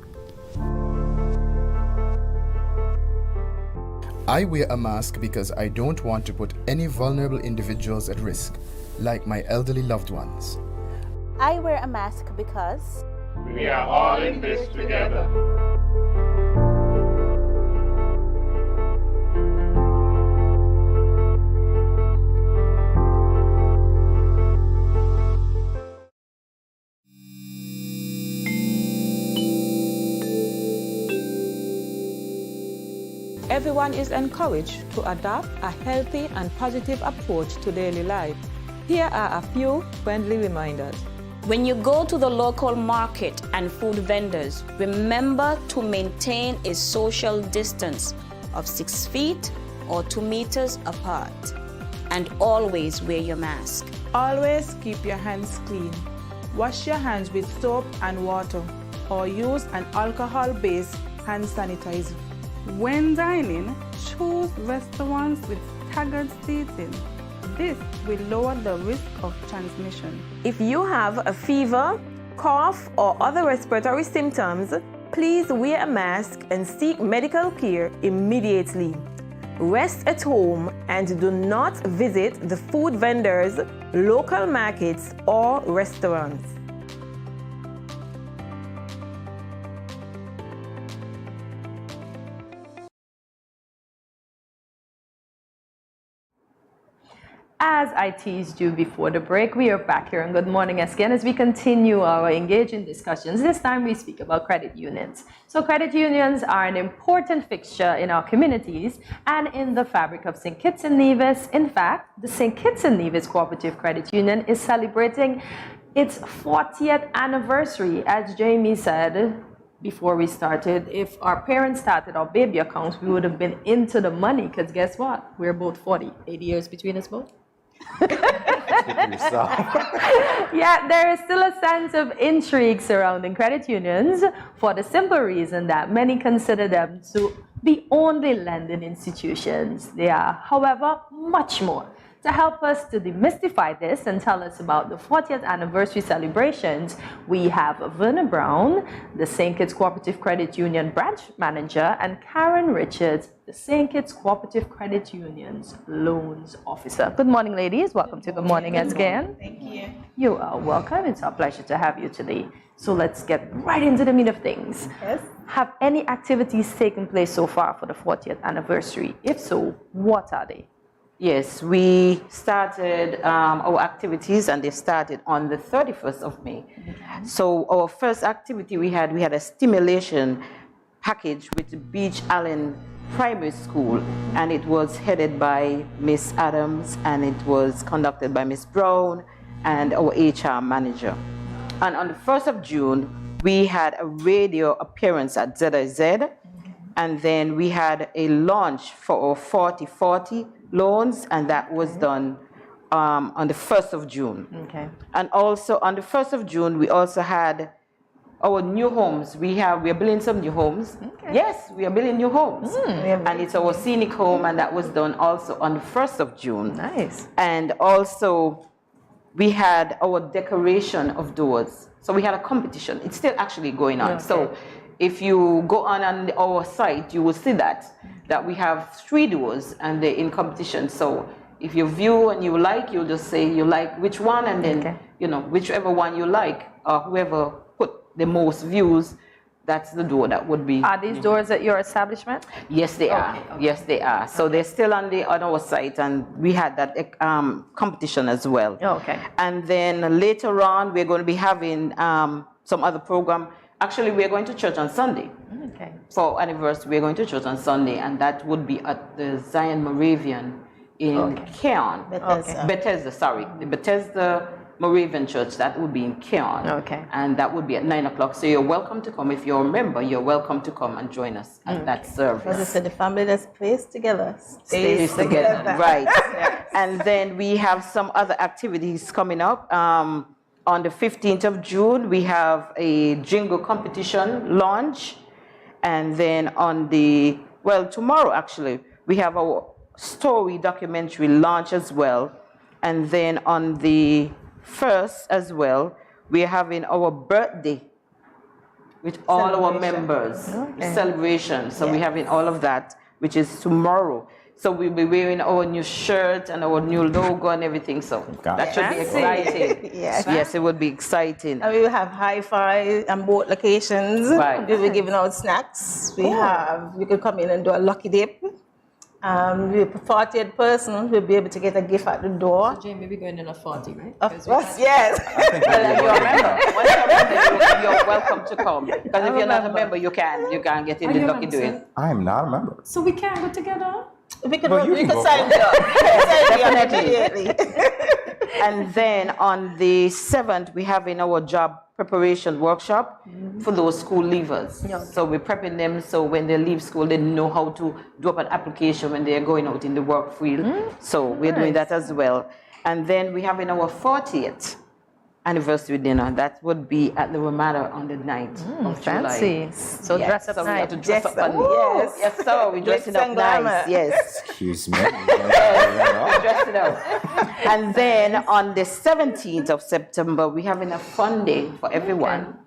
I wear a mask because I don't want to put any vulnerable individuals at risk, like my elderly loved ones. I wear a mask because we are all in this together. Everyone is encouraged to adopt a healthy and positive approach to daily life. Here are a few friendly reminders. When you go to the local market and food vendors, remember to maintain a social distance of 6 feet or 2 meters apart. And always wear your mask. Always keep your hands clean. Wash your hands with soap and water or use an alcohol-based hand sanitizer. When dining, choose restaurants with staggered seating. This will lower the risk of transmission. If you have a fever, cough, or other respiratory symptoms, please wear a mask and seek medical care immediately. Rest at home and do not visit the food vendors, local markets, or restaurants. As I teased you before the break, we are back here on Good Morning SKN as we continue our engaging discussions. This time we speak about credit unions. So credit unions are an important fixture in our communities and in the fabric of St. Kitts and Nevis. In fact, the St. Kitts and Nevis Cooperative Credit Union is celebrating its 40th anniversary. As Jamie said before we started, if our parents started our baby accounts, we would have been into the money, because guess what? We're both 40, 80 years between us both. Yeah, there is still a sense of intrigue surrounding credit unions for the simple reason that many consider them to be only lending institutions. They are, however, much more. To help us to demystify this and tell us about the 40th anniversary celebrations, we have Verna Brown, the St. Kitts Cooperative Credit Union branch manager, and Karen Richards, the St. Kitts Cooperative Credit Union's loans officer. Good morning, ladies. Welcome to Good Morning SKN. Thank you. You are welcome. It's our pleasure to have you today. So let's get right into the meat of things. Yes. Have any activities taken place so far for the 40th anniversary? If so, what are they? Yes, we started our activities, and they started on the 31st of May. Okay. So our first activity we had a stimulation package with the Beach Allen Primary School, and it was headed by Miss Adams, and it was conducted by Miss Brown and our HR manager. And on the 1st of June, we had a radio appearance at ZIZ, and then we had a launch for our 40/40 loans, and that was done on the 1st of June. Okay. And also on the 1st of June, we also had our new homes. We are building some new homes. Okay. Yes, we are building new homes. And it's our scenic home, and that was done also on the 1st of June. Nice. And also we had our decoration of doors. So we had a competition. It's still actually going on. Okay. So if you go on our site, you will see that we have 3 doors and they're in competition. So if you view and you like, you'll just say you like which one, and then whichever one you like, or whoever put the most views, that's the door that would be. Are these doors at your establishment? Yes, they are. Okay. Yes, they are. So they're still on our site, and we had that competition as well. Okay. And then later on, we're going to be having some other program. Actually, we're going to church on Sunday. Okay. For anniversary, we're going to church on Sunday, and that would be at the Zion Moravian in Keon. Bethesda. Bethesda, sorry. The Bethesda Moravian Church, that would be in Keon. Okay. And that would be at 9 o'clock. So you're welcome to come. If you're a member, you're welcome to come and join us at that service. As I said, the family that's placed together stays together. Right. Yes. And then we have some other activities coming up. On the 15th of June, we have a jingle competition launch. And then tomorrow actually, we have our story documentary launch as well. And then on the 1st as well, we're having our birthday with all our members. Okay. Celebration. So we're having all of that which is tomorrow. So we'll be wearing our new shirt and our new logo and everything. So that should be exciting. Yes, it would be exciting. And we will have hi-fi and both locations. Right. We'll be giving out snacks. You could come in and do a lucky dip. The 40th person will be able to get a gift at the door. So Jane, maybe going in a 40, right? Of course, yes. Once you're a member, you're welcome to come. Because if you're not a member, you can't get in the lucky doing. I am not a member. So we can't go together? We could go sign it up. Definitely. And then on the 7th, we have in our job preparation workshop for those school leavers. So we're prepping them so when they leave school, they know how to do up an application when they're going out in the work field. So we're doing that as well. And then we have in our 40th anniversary dinner. That would be at the Ramada on the 9th of fancy. July. So dress up so we have to nice. dress up. Yes, sir. We're dressing up nice. Yes. Excuse me. Dress it up. And then on the 17th of September, we're having a fun day for everyone.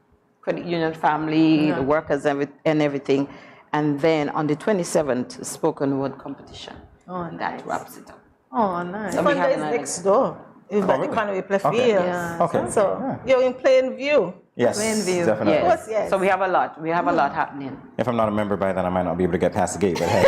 Credit union family, the workers and everything. And then on the 27th, spoken word competition. Oh, and that wraps it up. Oh, nice. So Fun we have day is next door. It's at the Conway Play Field. Okay. So you're in plain view. Yes, definitely. Yes. Of course, yes. So we have a lot. We have a lot happening. If I'm not a member by then, I might not be able to get past the gate, but hey.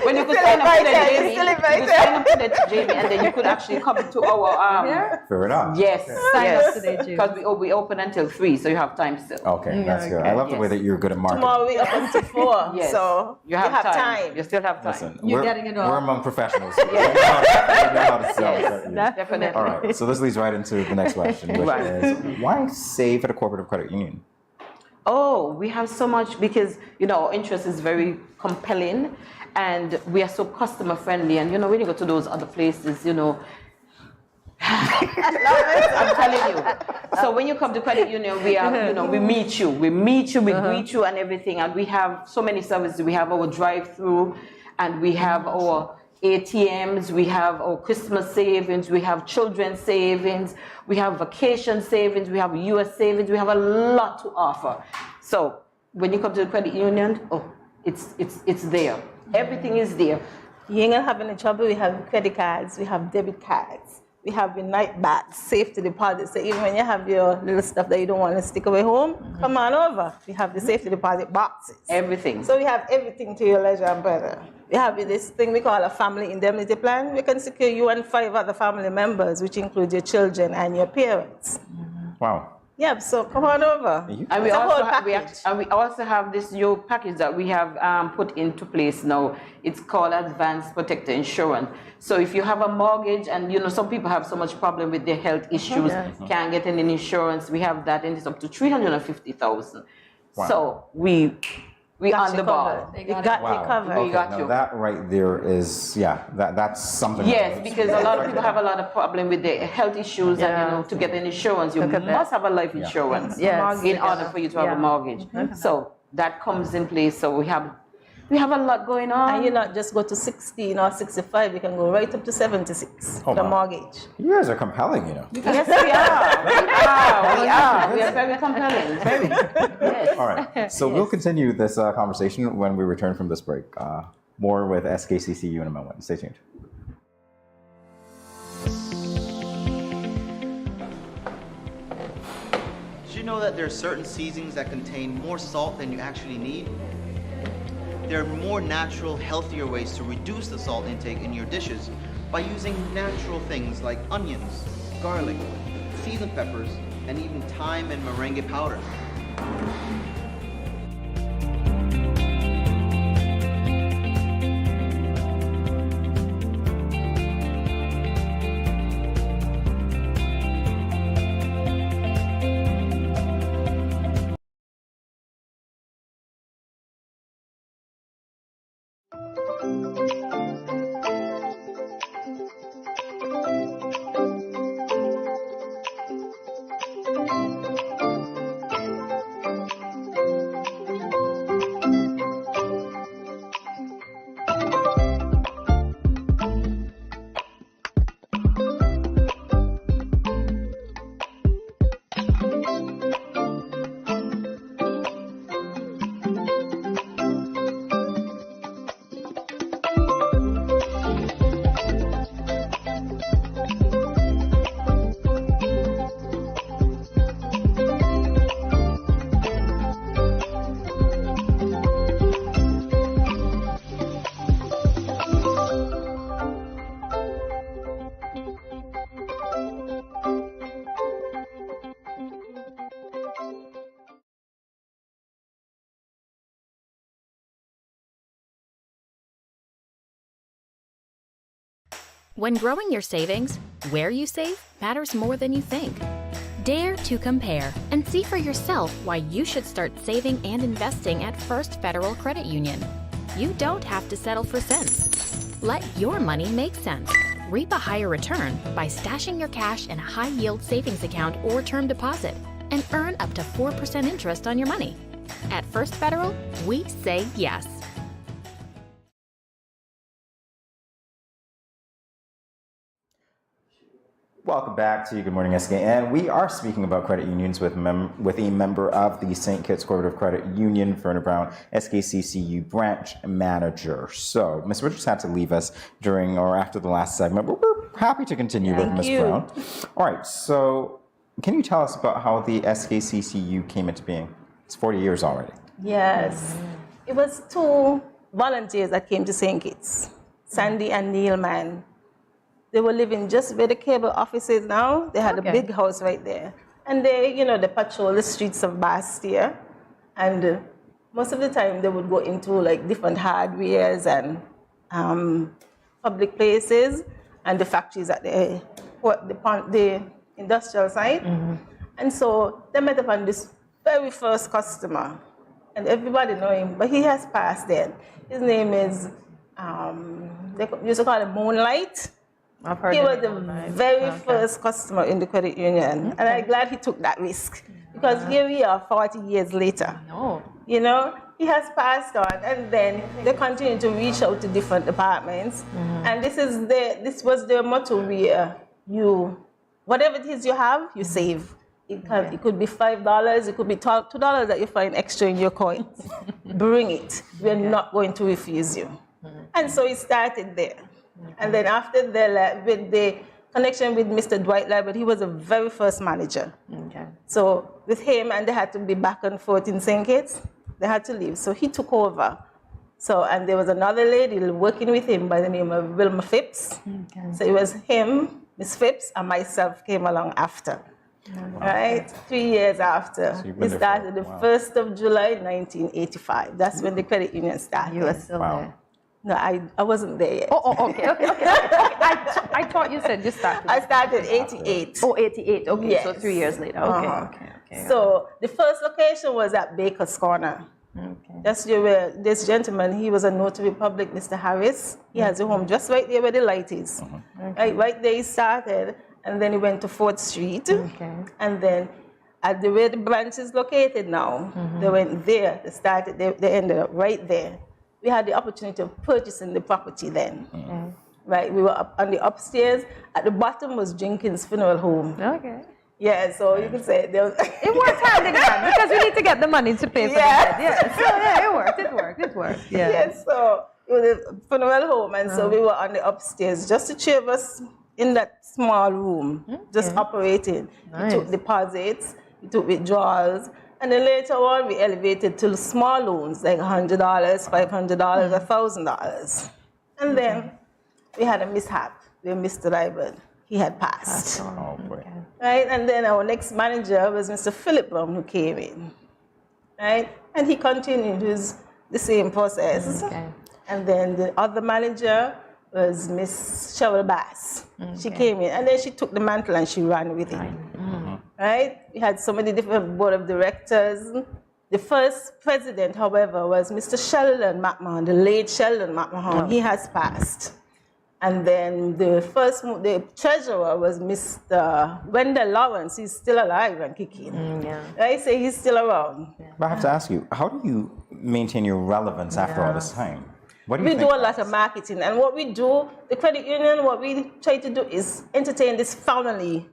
When you could sign up to the Jamie, you could sign up to the Jamie, and then you could actually come to our Fair enough. Yes, Sign up today, Jamie. because we open until 3, so you have time still. Okay, that's good. I love the way that you're good at marketing. Tomorrow we open to 4. Yes. So You have time. You still have time. Listen, You're we're, getting it all. we're among professionals. We know how to sell. Yes, definitely. All right, so this leads right into the next question, which is, why save at a cooperative credit union? Oh, we have so much because, our interest is very compelling and we are so customer friendly. And, when you go to those other places, I'm telling you. So when you come to credit union, we are, we meet you, we greet you and everything. And we have so many services. We have our drive-through and we have our ATMs, we have our Christmas savings, we have children's savings, we have vacation savings, we have US savings, we have a lot to offer. So when you come to the credit union, it's there. Everything is there. You ain't gonna have any trouble. We have credit cards, we have debit cards, we have your night bags, safety deposits. So even when you have your little stuff that you don't want to stick away home, come on over. We have the safety deposit boxes. Everything. So we have everything to your leisure and pleasure. We have this thing we call a family indemnity plan. We can secure you and 5 other family members, which include your children and your parents. Wow. Yeah, so come on over. And we also have this new package that we have put into place now. It's called Advanced Protector Insurance. So if you have a mortgage and some people have so much problem with their health issues, can't get any insurance, we have that and it's up to $350,000. Wow. So we on the ball. You got me covered. We got you. That right there is, that's something. Yes, because a lot of people have a lot of problem with their health issues and to get an insurance, you must have a life insurance in order for you to have a mortgage. So that comes in place. So we have a lot going on. And you not just go to 16 or 65, you can go right up to 76 for the mortgage. You guys are compelling, Yes, we are. We are very compelling. Very. Yes. All right. So we'll continue this conversation when we return from this break. More with SKCCU in a moment. Stay tuned. Did you know that there are certain seasonings that contain more salt than you actually need? There are more natural, healthier ways to reduce the salt intake in your dishes by using natural things like onions, garlic, seasoned peppers, and even thyme and merengue powder. When growing your savings, where you save matters more than you think. Dare to compare and see for yourself why you should start saving and investing at First Federal Credit Union. You don't have to settle for cents. Let your money make sense. Reap a higher return by stashing your cash in a high-yield savings account or term deposit and earn up to 4% interest on your money. At First Federal, we say yes. Welcome back to Good Morning SKN. We are speaking about credit unions with a member of the St. Kitts Cooperative Credit Union, Verna Brown, SKCCU branch manager. So, Ms. Richards had to leave us during or after the last segment, but we're happy to continue with Ms. Brown. All right, so can you tell us about how the SKCCU came into being? It's 40 years already. Yes. It was 2 volunteers that came to St. Kitts, Sandy and Neil Mann. They were living just where the cable office is now. They had a big house right there. And they, they patrol the streets of Bastia. And most of the time they would go into like different hardwares and public places and the factories at the industrial site. And so they met upon this very first customer. And everybody know him, but he has passed then. His name is, they used to call him Moonlight. I've heard he was the very first customer in the credit union, and I'm glad he took that risk because here we are 40 years later. He has passed on, and then they continue to reach out to different departments, and this was their motto: where whatever it is you have, you save. It could be $5, it could be $2 that you find extra in your coins. Bring it. We're not going to refuse you. And so it started there. And then after with the connection with Mr. Dwight Liebert, he was the very first manager. So with him, and they had to be back and forth in St. Kitts, they had to leave. So he took over. So, and there was another lady working with him by the name of Wilma Phipps. So it was him, Miss Phipps, and myself came along after. Right? 3 years after. So we started the 1st of July, 1985. That's when the credit union started. You were still there. No, I wasn't there yet. Okay. I thought you said you started. I started 88. 88. Okay, yes. So 3 years later. Okay. So the first location was at Baker's Corner. That's where this gentleman, he was a notary public, Mr. Harris. He has a home just right there where the light is. Right there he started, and then he went to 4th Street. And then at where the branch is located now, they went there. They ended up right there. We had the opportunity of purchasing the property then. Right, we were up on the upstairs. At the bottom was Jenkins Funeral Home. Yeah, so you could say there was it worked hand in hand because we need to get the money to pay for the debt. Yeah, so it worked. Yeah. Yes, so it was a funeral home, and so we were on the upstairs, just the 3 of us in that small room, just operating. We took deposits, we took withdrawals. And then later on, we elevated to small loans, like $100, $500, $1,000. And then we had a mishap with Mr. Liebert. He had passed. Right? And then our next manager was Mr. Philip Brown, who came in. Right? And he continued the same process. And then the other manager was Miss Cheryl Bass. She came in, and then she took the mantle and she ran with it. Right? We had so many different board of directors. The first president, however, was Mr. Sheldon McMahon, the late Sheldon McMahon. He has passed. And then the treasurer was Mr. Wendell Lawrence. He's still alive and kicking. Right? So he's still around. But I have to ask you, how do you maintain your relevance after all this time? What do you think? We do a lot of marketing, and what we do, the credit union, what we try to do is entertain this family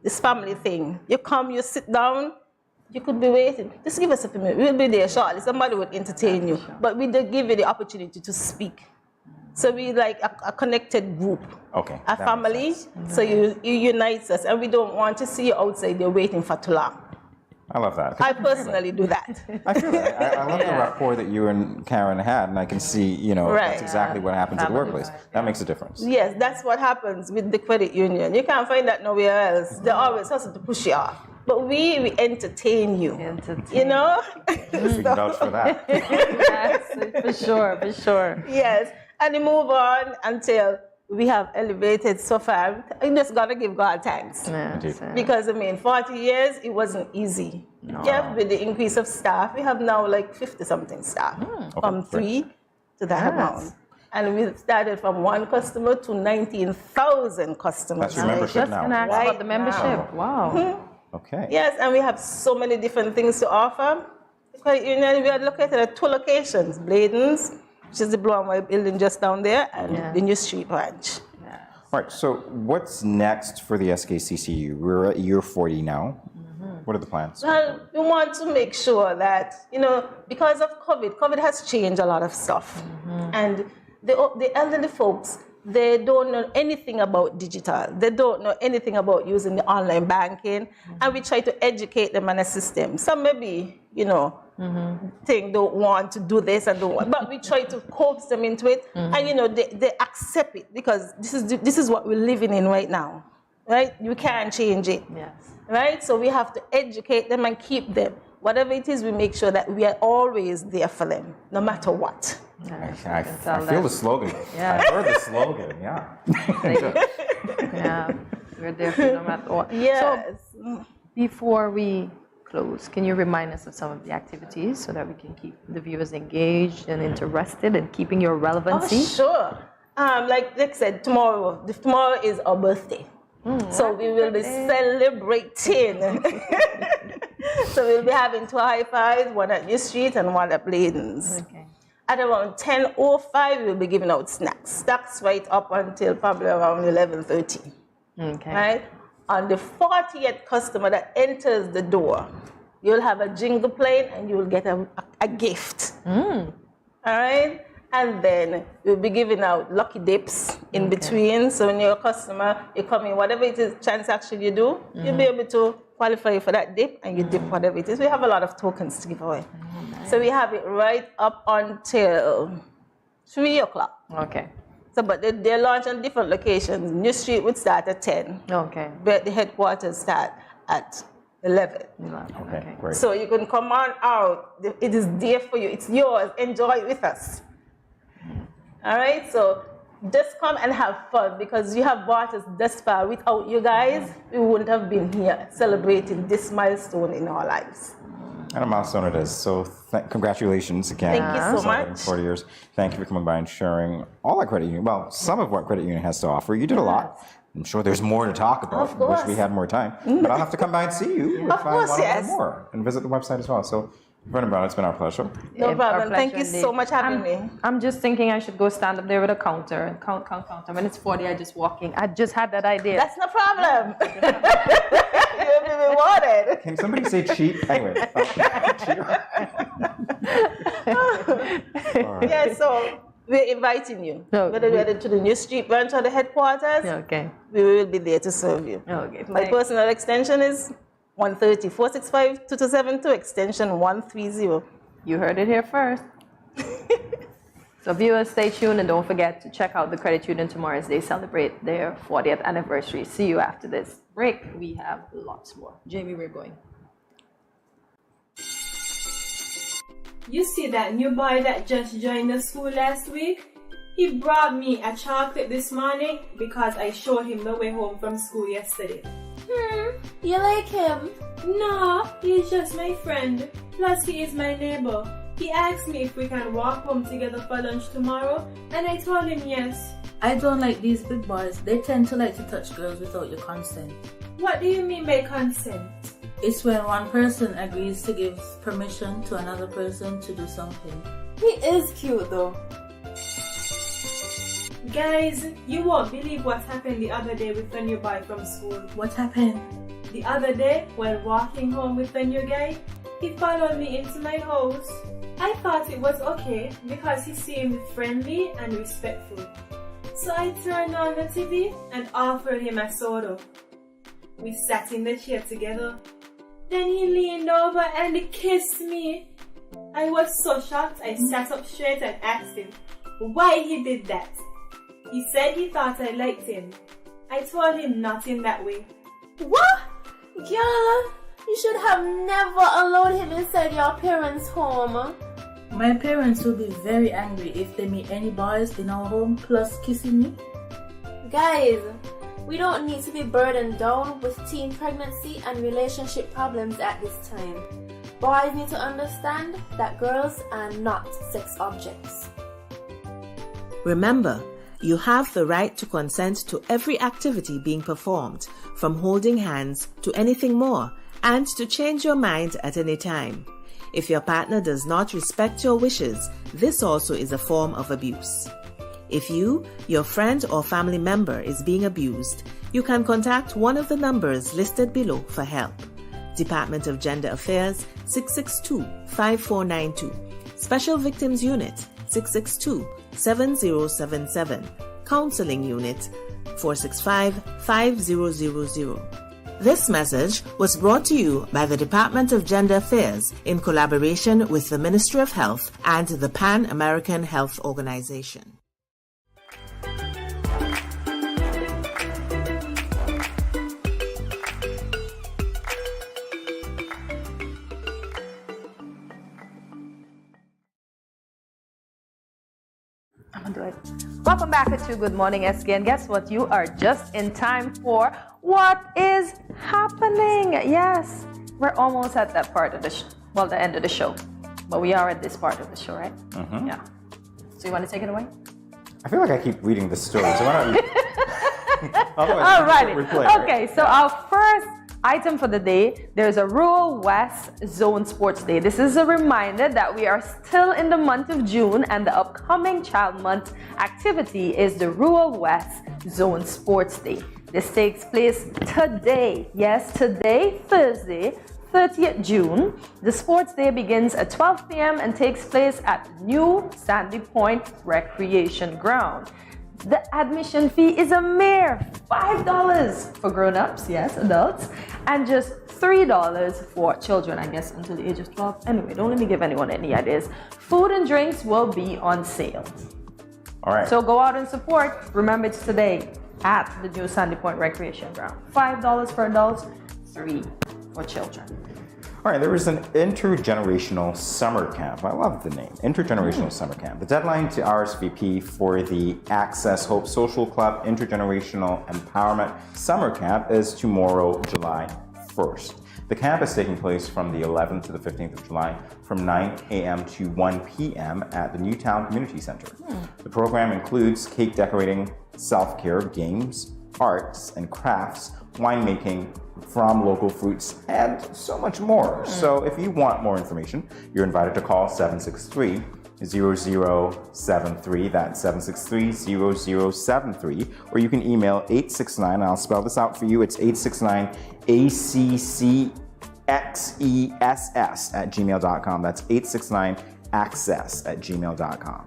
thing. You come, you sit down, you could be waiting. Just give us a few minutes. We'll be there shortly. Somebody would entertain you, but we do give you the opportunity to speak. So we like a connected group, a family. So you unite us, and we don't want to see you outside there waiting for too long. I love that. I personally do that. I feel that. I love the rapport that you and Karen had, and I can see, that's exactly what happens at the workplace. That makes a difference. Yes, that's what happens with the credit union. You can't find that nowhere else. They always hustle to push you off. But we entertain you. You know? We can vouch for that. Yes, for sure. Yes, and we move on until we have elevated so far. You just gotta give God thanks. Because 40 years, it wasn't easy. Yeah, with the increase of staff, we have now like 50-something staff, from 3 to that amount. And we started from 1 customer to 19,000 customers. That's your membership now. Just ask about the membership. Wow. Okay. Yes, and we have so many different things to offer. We are located at 2 locations, Bladen's, which is the blue and white building just down there, and the New Street branch. All right, so what's next for the SKCCU? We're at year 40 now. What are the plans? Well, we want to make sure that, because of COVID has changed a lot of stuff. And the elderly folks, they don't know anything about digital. They don't know anything about using the online banking. And we try to educate them on the system. Some maybe, don't want to do this and don't want, but we try to coax them into it. And, they accept it because this is what we're living in right now, right? You can't change it. Yes. Right? So we have to educate them and keep them. Whatever it is, we make sure that we are always there for them, no matter what. I feel the slogan. Yeah. I heard the slogan, yeah. Yeah, we're there for no matter what. Yes. So, before we close, can you remind us of some of the activities so that we can keep the viewers engaged and interested in keeping your relevancy? Oh, sure. Like Dick said, tomorrow is our birthday. So we will be celebrating. So we'll be having 2 high fives, 1 at New Street and 1 at Bladen's. Okay. At around 10:05, we'll be giving out snacks. Snacks right up until probably around 11:30. Okay. Right? On the 40th customer that enters the door, you'll have a jingle playing and you'll get a gift. All right? And then we'll be giving out lucky dips in between. So when you're a customer, you come in, whatever it is transaction you do, you'll be able to qualify for that dip and you dip whatever it is. We have a lot of tokens to give away. So we have it right up until 3 o'clock. Okay. So, but they launch on different locations. New Street would start at 10. Okay. But the headquarters start at 11. Okay, great. So you can come on out. It is there for you. It's yours. Enjoy it with us. All right? So just come and have fun because you have brought us this far. Without you guys, we wouldn't have been here celebrating this milestone in our lives. And a milestone it is. So congratulations again. Thank you so Celebrating much. 40 years. Thank you for coming by and sharing all that credit union. Well, some of what credit union has to offer. You did a lot. I'm sure there's more to talk about. Of course. Wish we had more time. But I'll have to come by and see you if I want to learn more and visit the website as well. So, Vernon Brown, it's been our pleasure. No problem. Thank you indeed. so much for having me. I'm just thinking I should go stand up there with a counter and count. When it's 40, I just walk in. I just had that idea. That's no problem. You'll be rewarded. Can somebody say cheap? Anyway. Yeah, so we're inviting you. Whether you're to the New Street branch or the headquarters, we will be there to serve you. Okay. My personal extension is 130 465 2272, extension 130. You heard it here first. So viewers, stay tuned and don't forget to check out the credit union tomorrow as they celebrate their 40th anniversary. See you after this break. We have lots more. Jamie, we're going. You see that new boy that just joined the school last week? He brought me a chocolate this morning because I showed him the way home from school yesterday. You like him? No, he's just my friend. Plus, he is my neighbor. He asked me if we can walk home together for lunch tomorrow, and I told him yes. I don't like these big boys. They tend to like to touch girls without your consent. What do you mean by consent? It's when one person agrees to give permission to another person to do something. He is cute though. Guys, you won't believe what happened the other day with the new boy from school. What happened? The other day, while walking home with the new guy, he followed me into my house. I thought it was okay because he seemed friendly and respectful. So I turned on the TV and offered him a soda. We sat in the chair together. Then he leaned over and kissed me. I was so shocked I sat up straight and asked him why he did that. He said he thought I liked him. I told him not in that way. What? Girl, you should have never allowed him inside your parents' home. My parents will be very angry if they meet any boys in our home plus kissing me. Guys, we don't need to be burdened down with teen pregnancy and relationship problems at this time. Boys need to understand that girls are not sex objects. Remember, you have the right to consent to every activity being performed, from holding hands to anything more, and to change your mind at any time. If your partner does not respect your wishes, this also is a form of abuse. If you, your friend or family member is being abused, you can contact one of the numbers listed below for help. Department of Gender Affairs 662-5492, Special Victims Unit 662-7077, Counseling Unit 465-5000. This message was brought to you by the Department of Gender Affairs in collaboration with the Ministry of Health and the Pan American Health Organization. I'm gonna do it. Welcome back to Good Morning SKN. Guess what? You are just in time for What is Happening? Yes, we're almost at that part of the the end of the show. But we are at this part of the show, right? Mm-hmm. Yeah. So you want to take it away? I feel like I keep reading the story, so why don't you? All right. Okay, so our first item for the day, there's a Rural West Zone Sports Day. This is a reminder that we are still in the month of June, and the upcoming Child Month activity is the Rural West Zone Sports Day. This takes place today. Yes, today, Thursday, 30th June. The sports day begins at 12 p.m. and takes place at New Sandy Point Recreation Ground. The admission fee is a mere $5 for grown-ups, yes, adults, and just $3 for children, I guess, until the age of 12. Anyway, don't let me give anyone any ideas. Food and drinks will be on sale. All right. So go out and support. Remember, it's today at the New Sandy Point Recreation Ground. $5 for adults, $3 for children. All right, there was an intergenerational summer camp. I love the name, intergenerational summer camp. The deadline to RSVP for the Access Hope Social Club Intergenerational Empowerment Summer Camp is tomorrow, July 1st. The camp is taking place from the 11th to the 15th of July from 9 a.m. to 1 p.m. at the Newtown Community Center. The program includes cake decorating, self-care, games, arts and crafts, winemaking from local fruits, and so much more. So if you want more information, you're invited to call 763-0073, that's 763-0073, or you can email 869, and I'll spell this out for you, it's 869-ACCXESS@gmail.com, that's 869-access@gmail.com.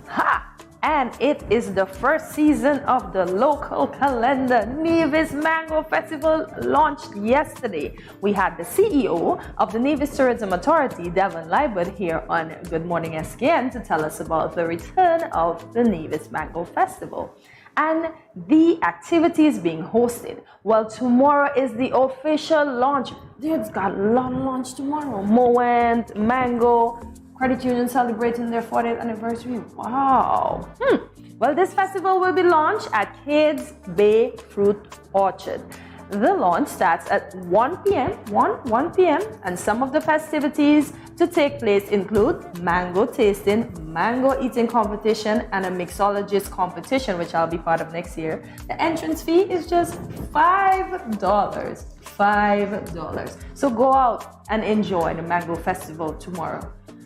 Ha! And it is the first season of the local calendar. Nevis Mango Festival launched yesterday. We had the CEO of the Nevis Tourism Authority, Devon Liebert, here on Good Morning SKN to tell us about the return of the Nevis Mango Festival and the activities being hosted. Well, tomorrow is the official launch. They've got a lot of launch tomorrow. Moent, Mango, Credit Union celebrating their 40th anniversary. Wow. Well, this festival will be launched at Kids Bay Fruit Orchard. The launch starts at 1 p.m., 1 p.m., and some of the festivities to take place include mango tasting, mango eating competition, and a mixologist competition, which I'll be part of next year. The entrance fee is just $5. $5. So go out and enjoy the Mango Festival tomorrow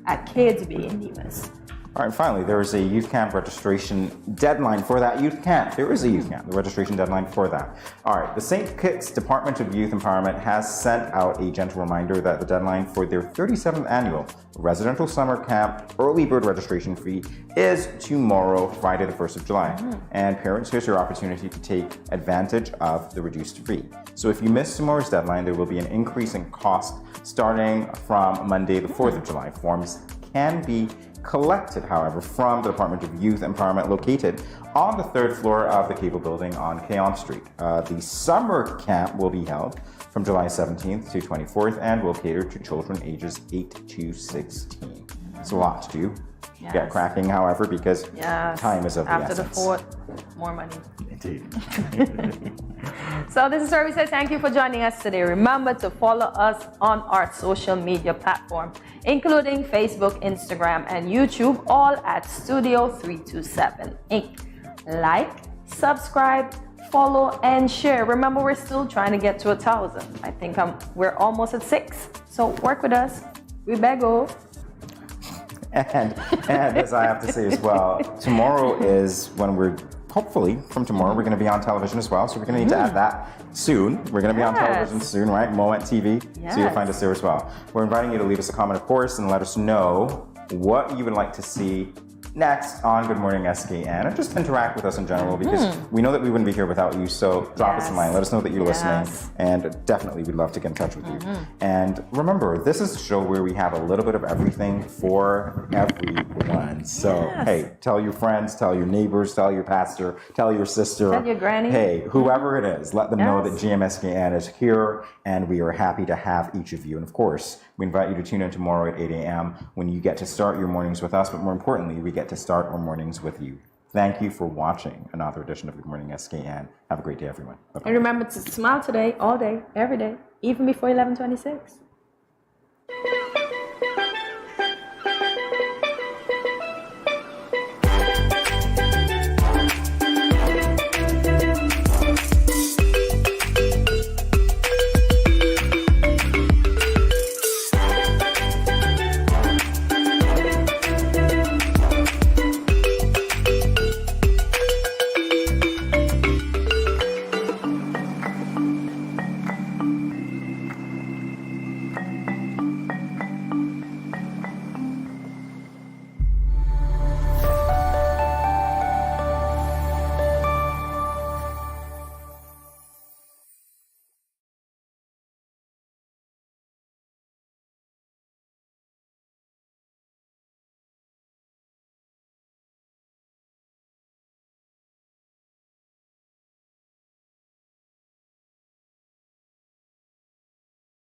at Kids Bay in Nevis. All right, finally, there is a youth camp registration deadline for that youth camp. There is a youth camp, the registration deadline for that. All right, the St. Kitts Department of Youth Empowerment has sent out a gentle reminder that the deadline for their 37th annual residential summer camp early bird registration fee is tomorrow, Friday the 1st of July. And parents, here's your opportunity to take advantage of the reduced fee. So if you miss tomorrow's deadline, there will be an increase in cost starting from Monday the 4th of July. Forms can be collected, however, from the Department of Youth Empowerment located on the 3rd floor of the Cable Building on Keon Street. The summer camp will be held from July 17th to 24th and will cater to children ages 8 to 16. It's a lot to do. get cracking, however, because time is of the After essence. the 4th, more money. Indeed. So this is where we say thank you for joining us today. Remember to follow us on our social media platform, including Facebook, Instagram, and YouTube, all at Studio 327 Inc. Like, subscribe, follow, and share. Remember, we're still trying to get to 1,000. I think we're almost at 6. So work with us. We beg you. And as I have to say as well, tomorrow is when we're, hopefully from tomorrow, we're going to be on television as well. So we're going to need to add that soon. We're going to be on television soon, right? Moment TV. Yes. So you'll find us there as well. We're inviting you to leave us a comment, of course, and let us know what you would like to see next on Good Morning SKN, or just interact with us in general, because we know that we wouldn't be here without you. So drop us a line. Let us know that you're listening, and definitely we'd love to get in touch with you. And remember, this is a show where we have a little bit of everything for everyone. So hey, tell your friends, tell your neighbors, tell your pastor, tell your sister, tell your granny. Hey, whoever it is, let them know that GMSKN is here, and we are happy to have each of you. And of course, we invite you to tune in tomorrow at 8 a.m. when you get to start your mornings with us, but more importantly, we get to start our mornings with you. Thank you for watching another edition of Good Morning SKN. Have a great day, everyone. Bye-bye. And remember to smile today, all day, every day, even before 11:26.